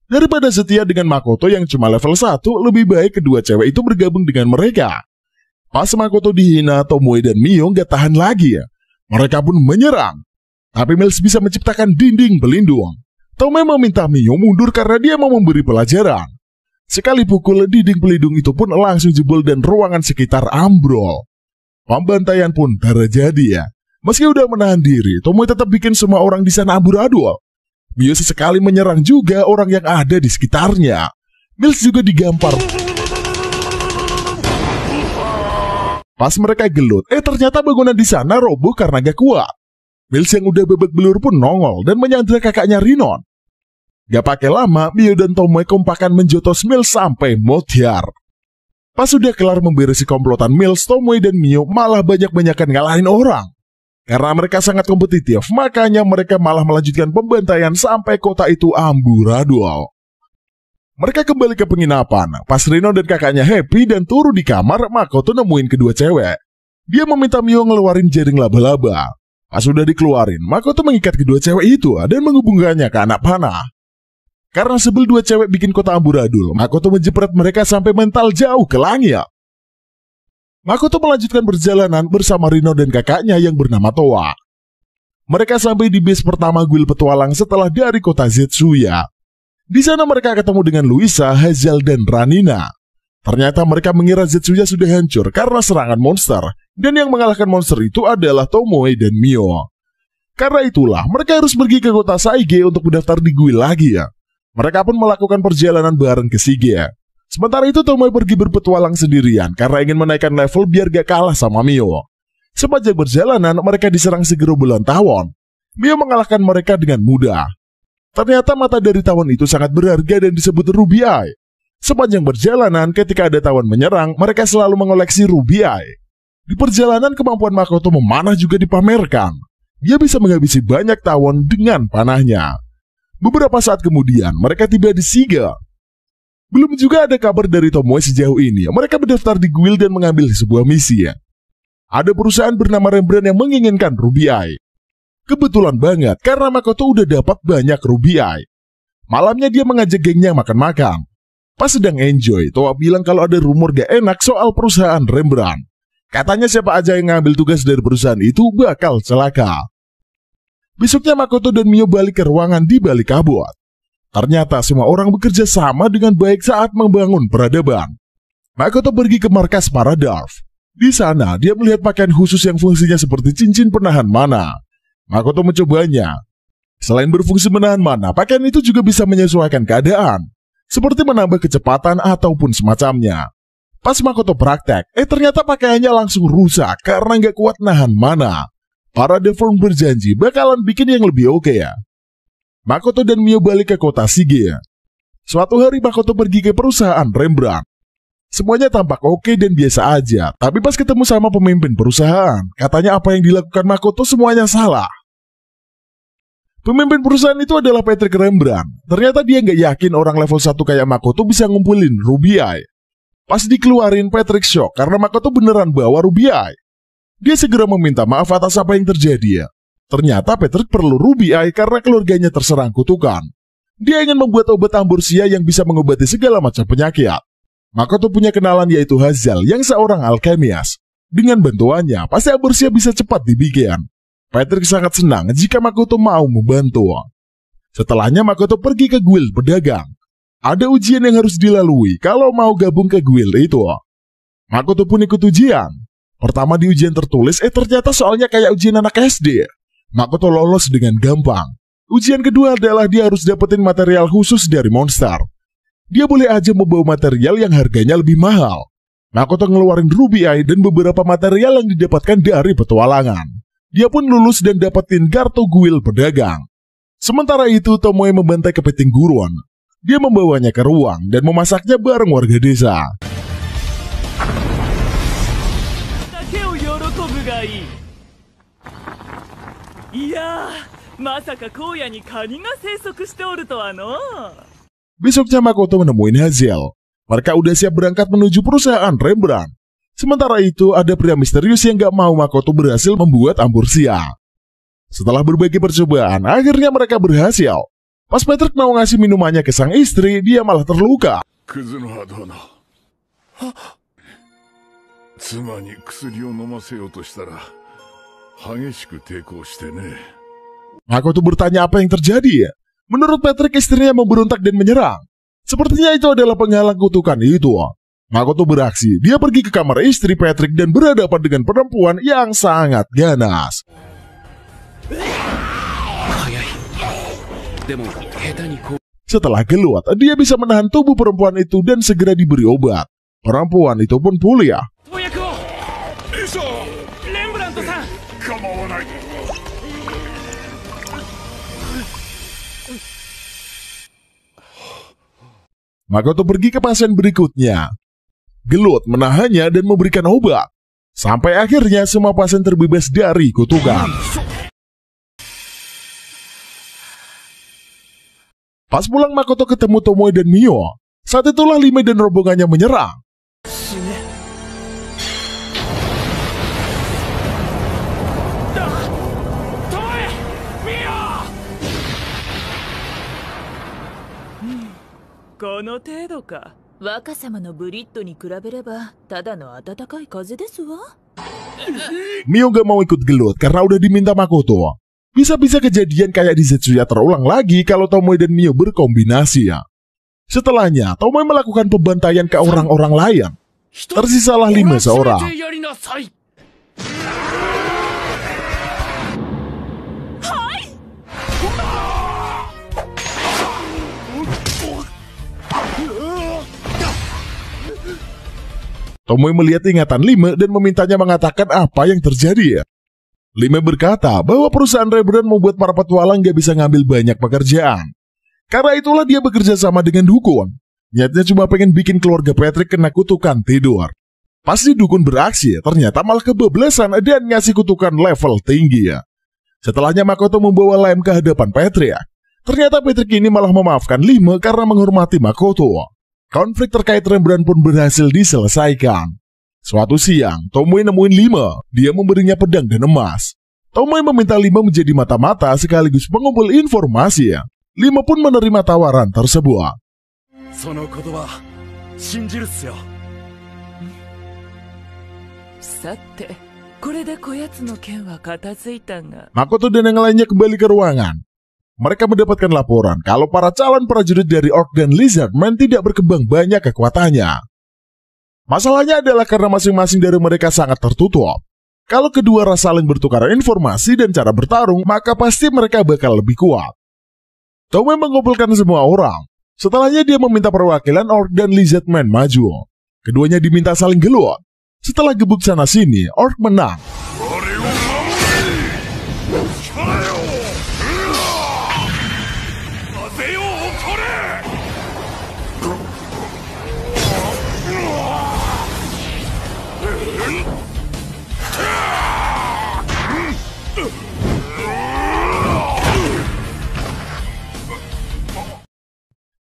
Daripada setia dengan Makoto yang cuma level 1, lebih baik kedua cewek itu bergabung dengan mereka. Pas Makoto dihina, Tomoe dan Mio gak tahan lagi. Mereka pun menyerang. Tapi Mills bisa menciptakan dinding pelindung. Tomoe meminta Mio mundur karena dia mau memberi pelajaran. Sekali pukul, dinding pelindung itu pun langsung jebol dan ruangan sekitar ambrol. Pembantaian pun terjadi ya. Meski udah menahan diri, Tomoe tetap bikin semua orang di sana amburadul. Mio sesekali menyerang juga orang yang ada di sekitarnya. Mills juga digampar. Pas mereka gelut, ternyata bangunan di sana roboh karena gak kuat. Mills yang udah babak belur pun nongol dan menyandra kakaknya Rinon. Gak pakai lama, Mio dan Tomoe kompakan menjotos Mills sampai modyar. Pas sudah kelar memberesi komplotan Mills, Tomoe dan Mio malah banyak-banyakan ngalahin orang. Karena mereka sangat kompetitif, makanya mereka malah melanjutkan pembantaian sampai kota itu amburadul. Mereka kembali ke penginapan. Pas Rinon dan kakaknya happy dan turun di kamar, Makoto nemuin kedua cewek. Dia meminta Mio ngeluarin jaring laba-laba. Pas sudah dikeluarin, Makoto mengikat kedua cewek itu dan menghubungkannya ke anak panah. Karena sebel dua cewek bikin kota amburadul, Makoto menjepret mereka sampai mental jauh ke langit. Makoto melanjutkan perjalanan bersama Rinon dan kakaknya yang bernama Towa. Mereka sampai di base pertama guild petualang setelah dari kota Zetsuya. Di sana mereka ketemu dengan Luisa, Hazel, dan Ranina. Ternyata mereka mengira Zetsuya sudah hancur karena serangan monster, dan yang mengalahkan monster itu adalah Tomoe dan Mio. Karena itulah mereka harus pergi ke kota Saige untuk mendaftar di guild lagi ya. Mereka pun melakukan perjalanan bareng ke Shige. Sementara itu Tomoe pergi berpetualang sendirian karena ingin menaikkan level biar gak kalah sama Mio. Sepanjang perjalanan mereka diserang segerombolan tawon. Mio mengalahkan mereka dengan mudah. Ternyata mata dari tawon itu sangat berharga dan disebut Ruby Eye. Sepanjang perjalanan ketika ada tawon menyerang, mereka selalu mengoleksi Ruby Eye. Di perjalanan kemampuan Makoto memanah juga dipamerkan. Dia bisa menghabisi banyak tawon dengan panahnya. Beberapa saat kemudian mereka tiba di Shige. Belum juga ada kabar dari Tomoe sejauh ini. Mereka mendaftar di guild dan mengambil sebuah misi ya. Ada perusahaan bernama Rembrandt yang menginginkan Ruby Eye. Kebetulan banget karena Makoto udah dapat banyak Ruby Eye. Malamnya dia mengajak gengnya makan-makan. Pas sedang enjoy, Towa bilang kalau ada rumor gak enak soal perusahaan Rembrandt. Katanya siapa aja yang ngambil tugas dari perusahaan itu bakal celaka. Besoknya Makoto dan Mio balik ke ruangan di balik kabut. Ternyata semua orang bekerja sama dengan baik saat membangun peradaban. Makoto pergi ke markas para Dwarf. Di sana, dia melihat pakaian khusus yang fungsinya seperti cincin penahan mana. Makoto mencobanya. Selain berfungsi menahan mana, pakaian itu juga bisa menyesuaikan keadaan, seperti menambah kecepatan ataupun semacamnya. Pas Makoto praktek, ternyata pakaiannya langsung rusak karena nggak kuat nahan mana. Para Dwarf berjanji bakalan bikin yang lebih oke ya. Makoto dan Mio balik ke kota Shige. Suatu hari Makoto pergi ke perusahaan Rembrandt. Semuanya tampak oke dan biasa aja, tapi pas ketemu sama pemimpin perusahaan, katanya apa yang dilakukan Makoto semuanya salah. Pemimpin perusahaan itu adalah Patrick Rembrandt. Ternyata dia nggak yakin orang level 1 kayak Makoto bisa ngumpulin Ruby Eye. Pas dikeluarin, Patrick shock karena Makoto beneran bawa Ruby Eye. Dia segera meminta maaf atas apa yang terjadi ya. Ternyata Patrick perlu Ruby Eye karena keluarganya terserang kutukan. Dia ingin membuat obat ambursia yang bisa mengobati segala macam penyakit. Makoto punya kenalan yaitu Hazel yang seorang alkemias. Dengan bantuannya, pasti ambursia bisa cepat dibikin. Patrick sangat senang jika Makoto mau membantu. Setelahnya Makoto pergi ke guild pedagang. Ada ujian yang harus dilalui kalau mau gabung ke guild itu. Makoto pun ikut ujian. Pertama di ujian tertulis, ternyata soalnya kayak ujian anak SD. Makoto lolos dengan gampang. Ujian kedua adalah dia harus dapetin material khusus dari monster. Dia boleh aja membawa material yang harganya lebih mahal. Makoto ngeluarin Ruby Eye dan beberapa material yang didapatkan dari petualangan. Dia pun lulus dan dapetin Gartoguil pedagang. Sementara itu, Tomoe membantai kepiting Guron. Dia membawanya ke ruang dan memasaknya bareng warga desa. Besoknya Makoto menemuin Hazel. Mereka udah siap berangkat menuju perusahaan Rembrandt. Sementara itu, ada pria misterius yang gak mau Makoto berhasil membuat Ambursia. Setelah berbagai percobaan, akhirnya mereka berhasil. Pas Patrick mau ngasih minumannya ke sang istri, dia malah terluka. Makoto bertanya apa yang terjadi. Menurut Patrick, istrinya memberontak dan menyerang. Sepertinya itu adalah penghalang kutukan itu. Makoto beraksi, dia pergi ke kamar istri Patrick dan berhadapan dengan perempuan yang sangat ganas. Setelah gelut, dia bisa menahan tubuh perempuan itu dan segera diberi obat. Perempuan itu pun pulih. Makoto pergi ke pasien berikutnya. Gelut menahannya dan memberikan obat. Sampai akhirnya semua pasien terbebas dari kutukan. Pas pulang Makoto ketemu Tomoe dan Mio. Saat itulah Lime dan rombongannya menyerang. Mio gak mau ikut gelut karena udah diminta Makoto. Bisa-bisa kejadian kayak di Zetsuya terulang lagi kalau Tomoe dan Mio berkombinasi ya. Setelahnya, Tomoe melakukan pembantaian ke orang-orang lain. Tersisalah 5 seorang. Tomoe melihat ingatan Lime dan memintanya mengatakan apa yang terjadi. Lime berkata bahwa perusahaan Rembrandt membuat para petualang gak bisa ngambil banyak pekerjaan. Karena itulah dia bekerja sama dengan dukun. Niatnya cuma pengen bikin keluarga Patrick kena kutukan tidur. Pas di dukun beraksi, ternyata malah kebablasan dan ngasih kutukan level tinggi. Setelahnya Makoto membawa Lime ke hadapan Patrick. Ternyata Patrick ini malah memaafkan Lime karena menghormati Makoto. Konflik terkait Rembrandt pun berhasil diselesaikan. Suatu siang, Tomoe nemuin Lime. Dia memberinya pedang dan emas. Tomoe meminta Lime menjadi mata-mata sekaligus pengumpul informasi. Lime pun menerima tawaran tersebut. Makoto dan yang lainnya kembali ke ruangan. Mereka mendapatkan laporan kalau para calon prajurit dari Orc dan Lizardman tidak berkembang banyak kekuatannya. Masalahnya adalah karena masing-masing dari mereka sangat tertutup. Kalau kedua ras saling bertukar informasi dan cara bertarung, maka pasti mereka bakal lebih kuat. Tomoe mengumpulkan semua orang. Setelahnya dia meminta perwakilan Orc dan Lizardman maju. Keduanya diminta saling gelut. Setelah gebuk sana-sini, Orc menang.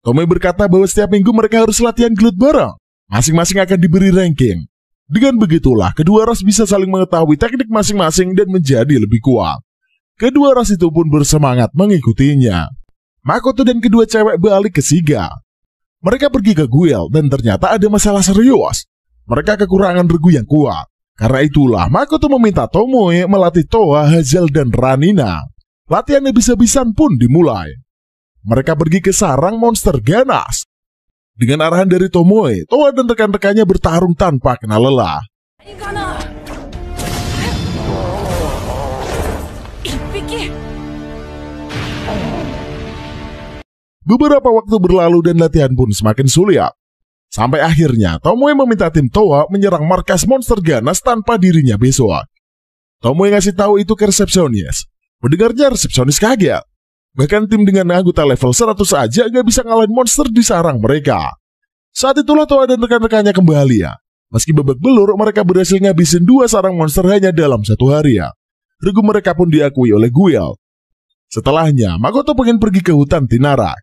Tomoe berkata bahwa setiap minggu mereka harus latihan gelut bareng. Masing-masing akan diberi ranking. Dengan begitulah, kedua ras bisa saling mengetahui teknik masing-masing dan menjadi lebih kuat. Kedua ras itu pun bersemangat mengikutinya. Makoto dan kedua cewek balik ke Shiga. Mereka pergi ke Guild dan ternyata ada masalah serius. Mereka kekurangan regu yang kuat. Karena itulah, Makoto meminta Tomoe melatih Toa, Hazel, dan Ranina. Latihan habis-habisan pun dimulai. Mereka pergi ke sarang monster ganas. Dengan arahan dari Tomoe, Toa dan rekan-rekannya bertarung tanpa kenal lelah. Beberapa waktu berlalu dan latihan pun semakin sulit. Sampai akhirnya Tomoe meminta tim Towa menyerang markas monster ganas tanpa dirinya besok. Tomoe ngasih tahu itu ke resepsionis. Mendengarnya resepsionis kaget. Bahkan tim dengan anggota level 100 aja gak bisa ngalahin monster di sarang mereka. Saat itulah Towa dan rekan-rekannya kembali ya. Meski babak belur, mereka berhasil ngabisin 2 sarang monster hanya dalam 1 hari ya. Regu mereka pun diakui oleh Guild. Setelahnya, Makoto pengen pergi ke hutan Tinarak.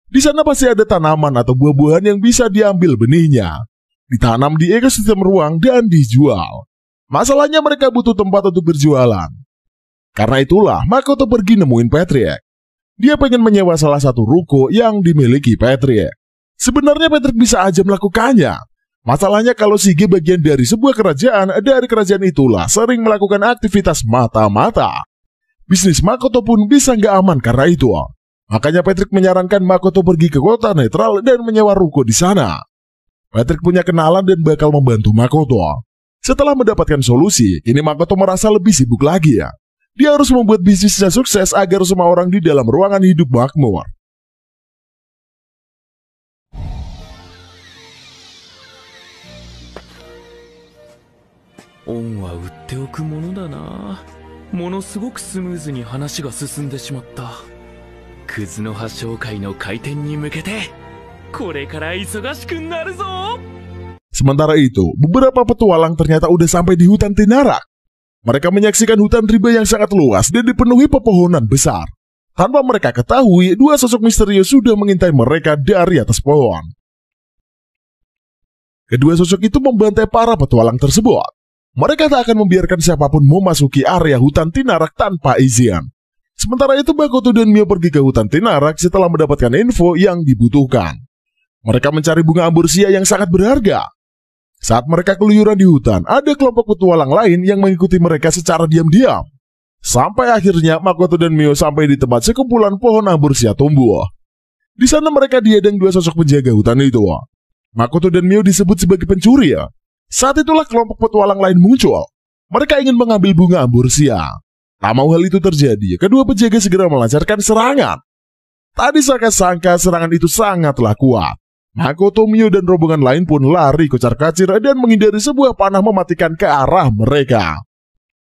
Di sana pasti ada tanaman atau buah-buahan yang bisa diambil benihnya, ditanam di ekosistem ruang dan dijual. Masalahnya mereka butuh tempat untuk berjualan. Karena itulah Makoto pergi nemuin Patrick. Dia pengen menyewa salah satu ruko yang dimiliki Patrick. Sebenarnya Patrick bisa aja melakukannya. Masalahnya kalau Shige bagian dari sebuah kerajaan, dari kerajaan itulah sering melakukan aktivitas mata-mata. Bisnis Makoto pun bisa nggak aman karena itu. Makanya Patrick menyarankan Makoto pergi ke kota netral dan menyewa ruko di sana. Patrick punya kenalan dan bakal membantu Makoto. Setelah mendapatkan solusi, kini Makoto merasa lebih sibuk lagi ya. Dia harus membuat bisnisnya sukses agar semua orang di dalam ruangan hidup makmur. Onは売っておくものだな。ものすごくスムーズに話が進んでしまった。クズの葉商会の開店に向けてこれから忙しくなるぞ。 Sementara itu, beberapa petualang ternyata udah sampai di hutan Tinarak. Mereka menyaksikan hutan rimba yang sangat luas dan dipenuhi pepohonan besar. Tanpa mereka ketahui, 2 sosok misterius sudah mengintai mereka dari atas pohon. Kedua sosok itu membantai para petualang tersebut. Mereka tak akan membiarkan siapapun memasuki area hutan Tinarak tanpa izin. Sementara itu Makoto dan Mio pergi ke hutan Tinarak setelah mendapatkan info yang dibutuhkan. Mereka mencari bunga ambursia yang sangat berharga. Saat mereka keluyuran di hutan, ada kelompok petualang lain yang mengikuti mereka secara diam-diam. Sampai akhirnya Makoto dan Mio sampai di tempat sekumpulan pohon ambursia tumbuh. Di sana mereka dihadang 2 sosok penjaga hutan itu. Makoto dan Mio disebut sebagai pencuri ya. Saat itulah kelompok petualang lain muncul. Mereka ingin mengambil bunga ambursia. Tak mau hal itu terjadi, kedua penjaga segera melancarkan serangan. Tak disangka-sangka serangan itu sangatlah kuat. Makoto, Mio, dan rombongan lain pun lari kocar-kacir dan menghindari sebuah panah mematikan ke arah mereka.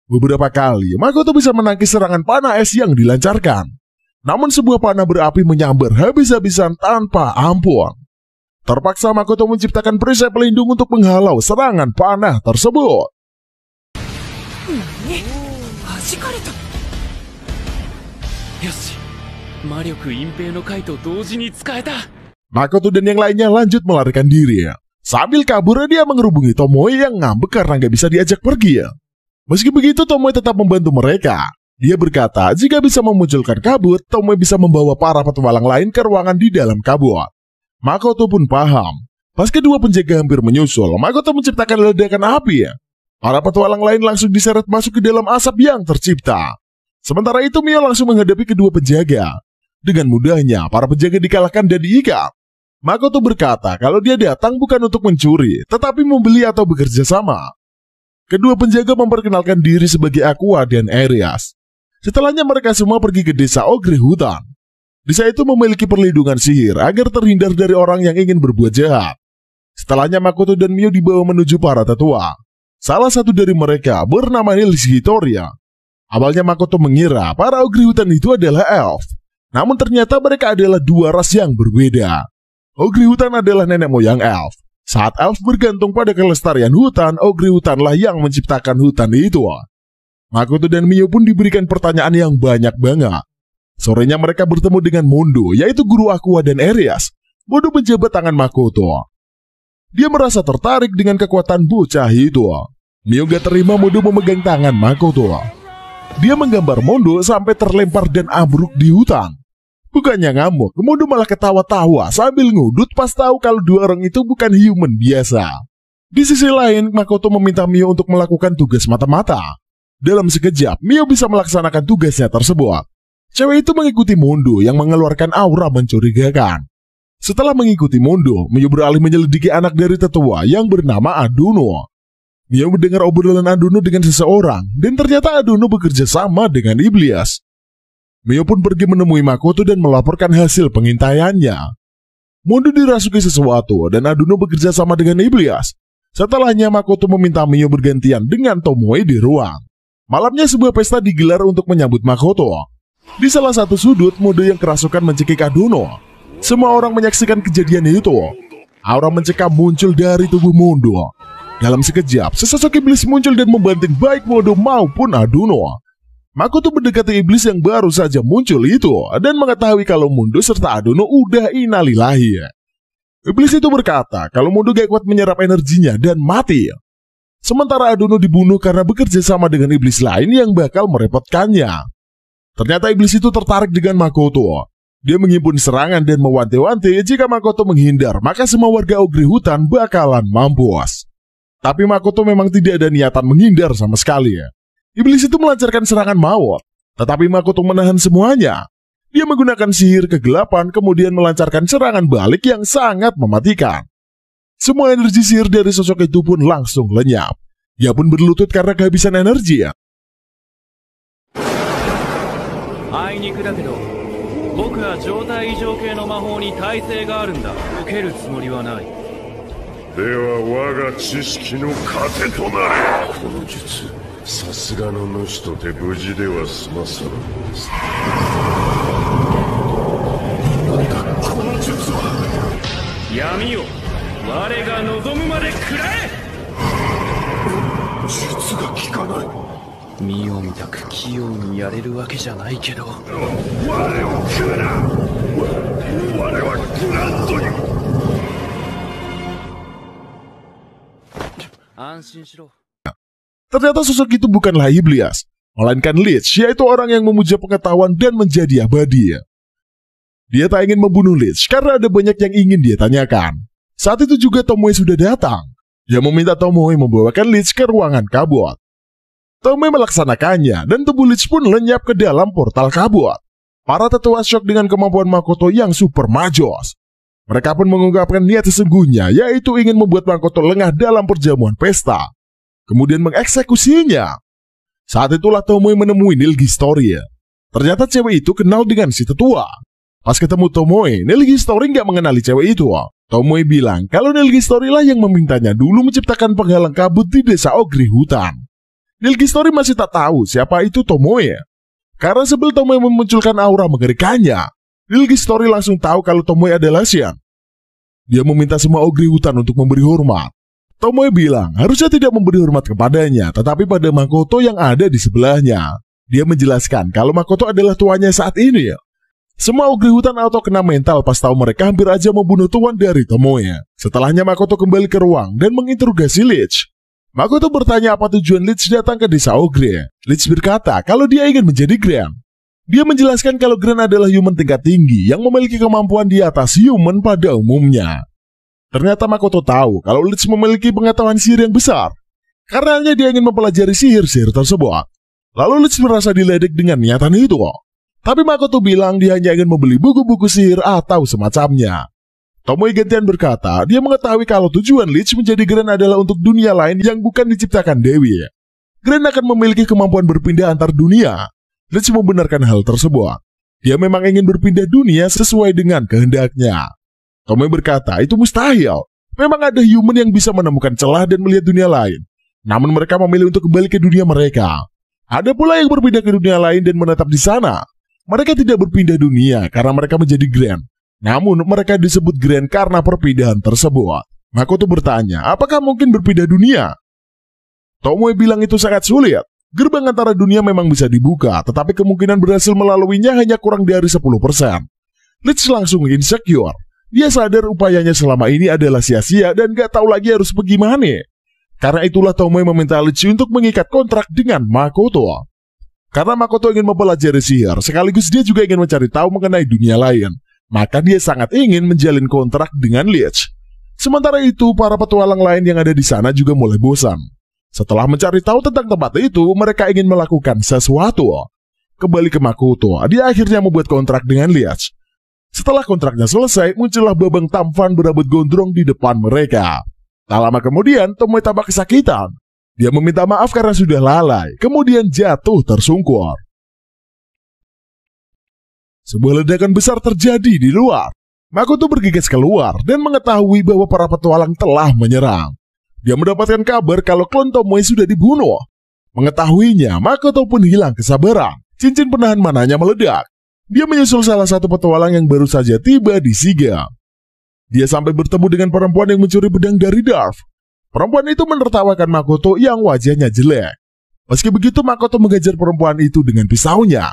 Beberapa kali, Makoto bisa menangkis serangan panah es yang dilancarkan. Namun sebuah panah berapi menyambar habis-habisan tanpa ampun. Terpaksa Makoto menciptakan perisai pelindung untuk menghalau serangan panah tersebut. Makoto dan yang lainnya lanjut melarikan diri. Sambil kabur dia mengerubungi Tomoe yang ngambek karena gak bisa diajak pergi. Meski begitu Tomoe tetap membantu mereka. Dia berkata jika bisa memunculkan kabut, Tomoe bisa membawa para petualang lain ke ruangan di dalam kabut. Makoto pun paham. Pas kedua penjaga hampir menyusul, Makoto menciptakan ledakan api. Para petualang lain langsung diseret masuk ke dalam asap yang tercipta. Sementara itu Mio langsung menghadapi kedua penjaga. Dengan mudahnya, para penjaga dikalahkan dan diikat. Makoto berkata kalau dia datang bukan untuk mencuri, tetapi membeli atau bekerja sama. Kedua penjaga memperkenalkan diri sebagai Aqua dan Aries. Setelahnya mereka semua pergi ke desa Ogre Hutan. Desa itu memiliki perlindungan sihir agar terhindar dari orang yang ingin berbuat jahat. Setelahnya Makoto dan Mio dibawa menuju para tetua. Salah satu dari mereka bernama Nils Hitoria. Awalnya Makoto mengira para Ogre Hutan itu adalah elf. Namun ternyata mereka adalah 2 ras yang berbeda. Ogre Hutan adalah nenek moyang elf. Saat elf bergantung pada kelestarian hutan, Ogre Hutanlah yang menciptakan hutan itu. Makoto dan Mio pun diberikan pertanyaan yang banyak banget. Sorenya mereka bertemu dengan Mondo, yaitu guru Aqua dan Aries. Mondo menjabat tangan Makoto. Dia merasa tertarik dengan kekuatan bocah itu. Mio gak terima Mondo memegang tangan Makoto. Dia menggambar Mondo sampai terlempar dan ambruk di hutan. Bukannya ngamuk, Mondo malah ketawa-tawa sambil ngudut pas tahu kalau 2 orang itu bukan human biasa. Di sisi lain, Makoto meminta Mio untuk melakukan tugas mata-mata. Dalam sekejap, Mio bisa melaksanakan tugasnya tersebut. Cewek itu mengikuti Mondo yang mengeluarkan aura mencurigakan. Setelah mengikuti Mondo, Mio beralih menyelidiki anak dari tetua yang bernama Adono. Mio mendengar obrolan Adono dengan seseorang, dan ternyata Adono bekerja sama dengan iblis. Mio pun pergi menemui Makoto dan melaporkan hasil pengintaiannya. Mundo dirasuki sesuatu dan Aduno bekerja sama dengan iblis. Setelahnya Makoto meminta Mio bergantian dengan Tomoe di ruang. Malamnya sebuah pesta digelar untuk menyambut Makoto. Di salah satu sudut, Mundo yang kerasukan mencekik Aduno. Semua orang menyaksikan kejadian itu. Aura mencekam muncul dari tubuh Mundo. Dalam sekejap, sesosok iblis muncul dan membanting baik Mundo maupun Aduno. Makoto mendekati iblis yang baru saja muncul itu dan mengetahui kalau Mundo serta Aduno udah innalillahi. Iblis itu berkata kalau Mundo gak kuat menyerap energinya dan mati. Sementara Aduno dibunuh karena bekerja sama dengan iblis lain yang bakal merepotkannya. Ternyata iblis itu tertarik dengan Makoto. Dia menghimpun serangan dan mewanti-wanti jika Makoto menghindar, maka semua warga Ogre hutan bakalan mampus. Tapi Makoto memang tidak ada niatan menghindar sama sekali. Iblis itu melancarkan serangan maut, tetapi Makoto menahan semuanya. Dia menggunakan sihir kegelapan kemudian melancarkan serangan balik yang sangat mematikan. Semua energi sihir dari sosok itu pun langsung lenyap. Dia pun berlutut karena kehabisan energi. あいにくだけど、僕は状態異常系の魔法に耐性があるんだ。受けるつもりはない。では我が知識の糧となれ。この術、さすがの主とて無事では済まさぬ。なんだこの術は。闇を我が望むまで食らえ。術が効かない。ミオみたく器用にやれるわけじゃないけど。我を食うな。我はグランドに。安心しろ。 Ternyata sosok itu bukanlah iblis, melainkan Lich, yaitu orang yang memuja pengetahuan dan menjadi abadi. Dia tak ingin membunuh Lich karena ada banyak yang ingin dia tanyakan. Saat itu juga Tomoe sudah datang. Dia meminta Tomoe membawakan Lich ke ruangan kabut. Tomoe melaksanakannya dan tubuh Lich pun lenyap ke dalam portal kabut. Para tetua syok dengan kemampuan Makoto yang super majos. Mereka pun mengungkapkan niat sesungguhnya, yaitu ingin membuat Makoto lengah dalam perjamuan pesta. Kemudian mengeksekusinya. Saat itulah Tomoe menemui Nilgistory. Ternyata cewek itu kenal dengan si tetua. Pas ketemu Tomoe, Nilgistory nggak mengenali cewek itu. Tomoe bilang kalau Nilgistory lah yang memintanya dulu menciptakan penghalang kabut di desa Ogre hutan. Nilgistory masih tak tahu siapa itu Tomoe. Karena sebelum Tomoe memunculkan aura mengerikannya, Nilgistory langsung tahu kalau Tomoe adalah Xian. Dia meminta semua Ogre hutan untuk memberi hormat. Tomoe bilang harusnya tidak memberi hormat kepadanya, tetapi pada Makoto yang ada di sebelahnya. Dia menjelaskan kalau Makoto adalah tuannya saat ini. Semua Ogre hutan auto kena mental pas tahu mereka hampir aja membunuh tuan dari Tomoe. Setelahnya Makoto kembali ke ruang dan menginterogasi Lich. Makoto bertanya apa tujuan Lich datang ke desa Ogre. Lich berkata kalau dia ingin menjadi Grand. Dia menjelaskan kalau Grand adalah human tingkat tinggi yang memiliki kemampuan di atas human pada umumnya. Ternyata Makoto tahu kalau Lich memiliki pengetahuan sihir yang besar. Karenanya dia ingin mempelajari sihir-sihir tersebut. Lalu Lich merasa diledek dengan niatan itu. Tapi Makoto bilang dia hanya ingin membeli buku-buku sihir atau semacamnya. Tomoe gantian berkata dia mengetahui kalau tujuan Lich menjadi Grand adalah untuk dunia lain yang bukan diciptakan Dewi. Grand akan memiliki kemampuan berpindah antar dunia. Lich membenarkan hal tersebut. Dia memang ingin berpindah dunia sesuai dengan kehendaknya. Tomoe berkata itu mustahil. Memang ada human yang bisa menemukan celah dan melihat dunia lain. Namun mereka memilih untuk kembali ke dunia mereka. Ada pula yang berpindah ke dunia lain dan menetap di sana. Mereka tidak berpindah dunia karena mereka menjadi Grand. Namun mereka disebut Grand karena perpindahan tersebut. Makoto bertanya, apakah mungkin berpindah dunia? Tomoe bilang itu sangat sulit. Gerbang antara dunia memang bisa dibuka, tetapi kemungkinan berhasil melaluinya hanya kurang dari 10%. Lich langsung insecure. Dia sadar upayanya selama ini adalah sia-sia dan gak tahu lagi harus bagaimana. Karena itulah Tomoe meminta Lich untuk mengikat kontrak dengan Makoto. Karena Makoto ingin mempelajari sihir, sekaligus dia juga ingin mencari tahu mengenai dunia lain. Maka dia sangat ingin menjalin kontrak dengan Lich. Sementara itu, para petualang lain yang ada di sana juga mulai bosan. Setelah mencari tahu tentang tempat itu, mereka ingin melakukan sesuatu. Kembali ke Makoto, dia akhirnya membuat kontrak dengan Lich. Setelah kontraknya selesai, muncullah Babang Tampan berambut gondrong di depan mereka. Tak lama kemudian, Tomoe tampak kesakitan. Dia meminta maaf karena sudah lalai, kemudian jatuh tersungkur. Sebuah ledakan besar terjadi di luar. Makoto bergegas keluar dan mengetahui bahwa para petualang telah menyerang. Dia mendapatkan kabar kalau klon Tomoe sudah dibunuh. Mengetahuinya, Makoto pun hilang kesabaran. Cincin penahan mananya meledak. Dia menyusul salah satu petualang yang baru saja tiba di Shiga. Dia sampai bertemu dengan perempuan yang mencuri pedang dari Darth. Perempuan itu menertawakan Makoto yang wajahnya jelek. Meski begitu, Makoto mengejar perempuan itu dengan pisaunya.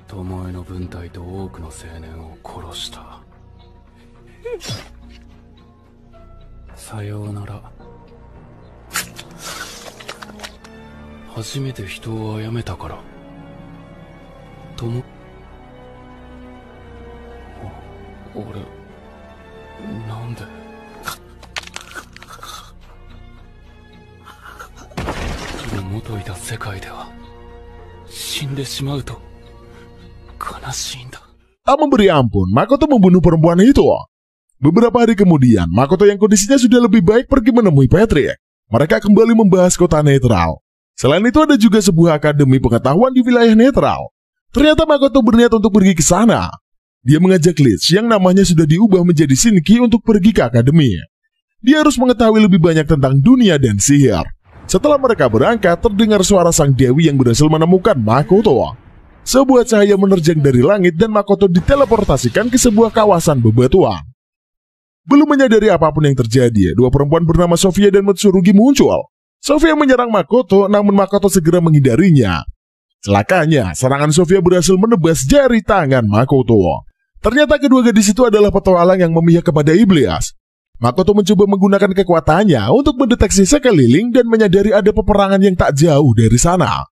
Tomoe no buntai to oku no seinen o koroshita. Sayonara. Hajimete hito o ayameta kara. Ore, nande? 元いた世界では死んでしまうと悲しいんだ. Tak memberi ampun, Makoto membunuh perempuan itu. Beberapa hari kemudian, Makoto yang kondisinya sudah lebih baik pergi menemui Patrick. Mereka kembali membahas kota netral. Selain itu ada juga sebuah akademi pengetahuan di wilayah netral. Ternyata Makoto berniat untuk pergi ke sana. Dia mengajak Leech yang namanya sudah diubah menjadi Shinki untuk pergi ke akademi. Dia harus mengetahui lebih banyak tentang dunia dan sihir. Setelah mereka berangkat, terdengar suara sang dewi yang berhasil menemukan Makoto. Sebuah cahaya menerjang dari langit dan Makoto diteleportasikan ke sebuah kawasan bebatuan. Belum menyadari apapun yang terjadi, dua perempuan bernama Sofia dan Mitsurugi muncul. Sofia menyerang Makoto, namun Makoto segera menghindarinya. Celakanya, serangan Sofia berhasil menebas jari tangan Makoto. Ternyata kedua gadis itu adalah petualang yang memihak kepada iblis. Makoto mencoba menggunakan kekuatannya untuk mendeteksi sekeliling dan menyadari ada peperangan yang tak jauh dari sana.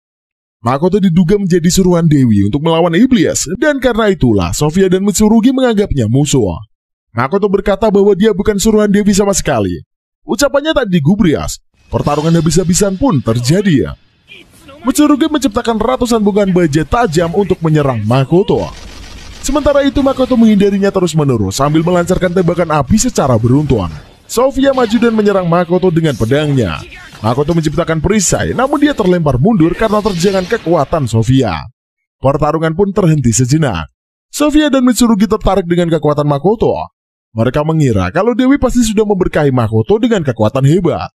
Makoto diduga menjadi suruhan Dewi untuk melawan iblis, dan karena itulah Sofia dan Mitsurugi menganggapnya musuh. Makoto berkata bahwa dia bukan suruhan Dewi sama sekali. Ucapannya tak digubris. Pertarungan habis-habisan pun terjadi. Mitsurugi menciptakan ratusan bunga baja tajam untuk menyerang Makoto. Sementara itu Makoto menghindarinya terus-menerus sambil melancarkan tembakan api secara beruntun. Sofia maju dan menyerang Makoto dengan pedangnya. Makoto menciptakan perisai, namun dia terlempar mundur karena terjangan kekuatan Sofia. Pertarungan pun terhenti sejenak. Sofia dan Mitsurugi tertarik dengan kekuatan Makoto. Mereka mengira kalau Dewi pasti sudah memberkahi Makoto dengan kekuatan hebat.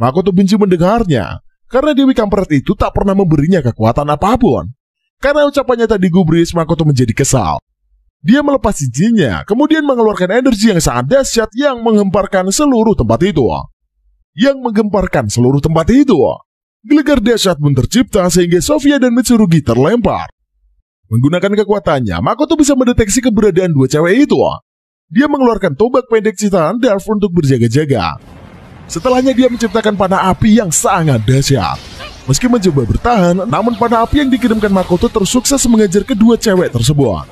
Makoto benci mendengarnya, karena Dewi kampret itu tak pernah memberinya kekuatan apapun. Karena ucapannya tak digubris, Makoto menjadi kesal. Dia melepas cincinnya, kemudian mengeluarkan energi yang sangat dahsyat yang menggemparkan seluruh tempat itu. Gelegar dahsyat pun tercipta sehingga Sofia dan Mitsurugi terlempar. Menggunakan kekuatannya, Makoto bisa mendeteksi keberadaan dua cewek itu. Dia mengeluarkan tombak pendek ciptaan Darth untuk berjaga-jaga. Setelahnya dia menciptakan panah api yang sangat dahsyat. Meski mencoba bertahan, namun panah api yang dikirimkan Makoto terus sukses mengejar kedua cewek tersebut.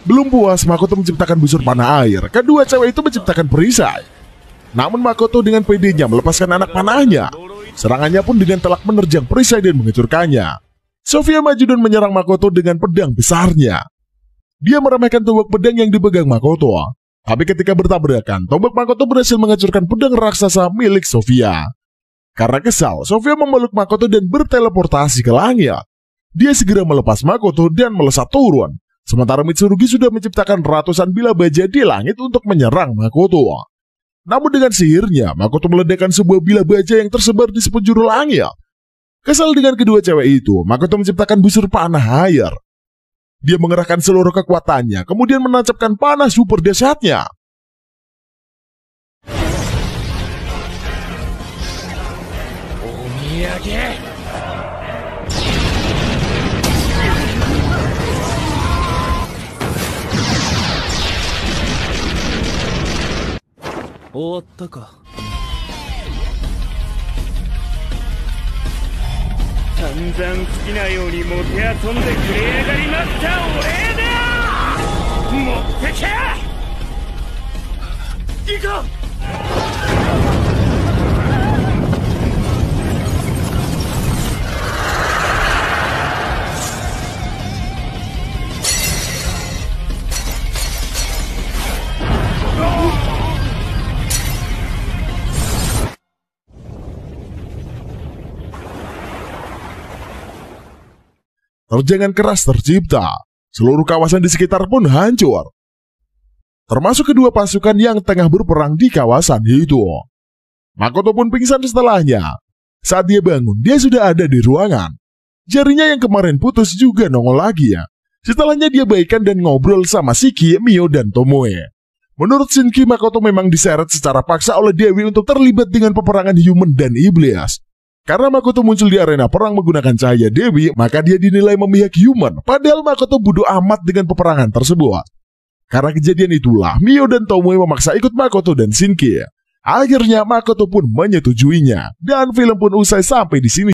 Belum puas, Makoto menciptakan busur panah air. Kedua cewek itu menciptakan perisai. Namun Makoto dengan pedenya melepaskan anak panahnya. Serangannya pun dengan telak menerjang perisai dan menghancurkannya. Sofia maju dan menyerang Makoto dengan pedang besarnya. Dia meremehkan tombak pedang yang dipegang Makoto. Tapi ketika bertabrakan, tombak Makoto berhasil menghancurkan pedang raksasa milik Sofia. Karena kesal, Sofia memeluk Makoto dan berteleportasi ke langit. Dia segera melepas Makoto dan melesat turun. Sementara Mitsurugi sudah menciptakan ratusan bilah baja di langit untuk menyerang Makoto. Namun dengan sihirnya, Makoto meledakkan sebuah bilah baja yang tersebar di sepenjuru langit. Kesal dengan kedua cewek itu, Makoto menciptakan busur panah air. Dia mengerahkan seluruh kekuatannya, kemudian menancapkan panah super dahsyatnya. 終わったか。散々好きなようにもてあそんでくれやがりました俺だ。持ってけ。行こう。Terjangan keras tercipta. Seluruh kawasan di sekitar pun hancur. Termasuk kedua pasukan yang tengah berperang di kawasan itu. Makoto pun pingsan setelahnya. Saat dia bangun, dia sudah ada di ruangan. Jarinya yang kemarin putus juga nongol lagi ya. Setelahnya dia baikan dan ngobrol sama Shiki, Mio, dan Tomoe. Menurut Shinki, Makoto memang diseret secara paksa oleh Dewi untuk terlibat dengan peperangan human dan iblis. Karena Makoto muncul di arena perang menggunakan cahaya Dewi, maka dia dinilai memihak human, padahal Makoto bodoh amat dengan peperangan tersebut. Karena kejadian itulah, Mio dan Tomoe memaksa ikut Makoto dan Shinki. Akhirnya Makoto pun menyetujuinya, dan film pun usai sampai di sini.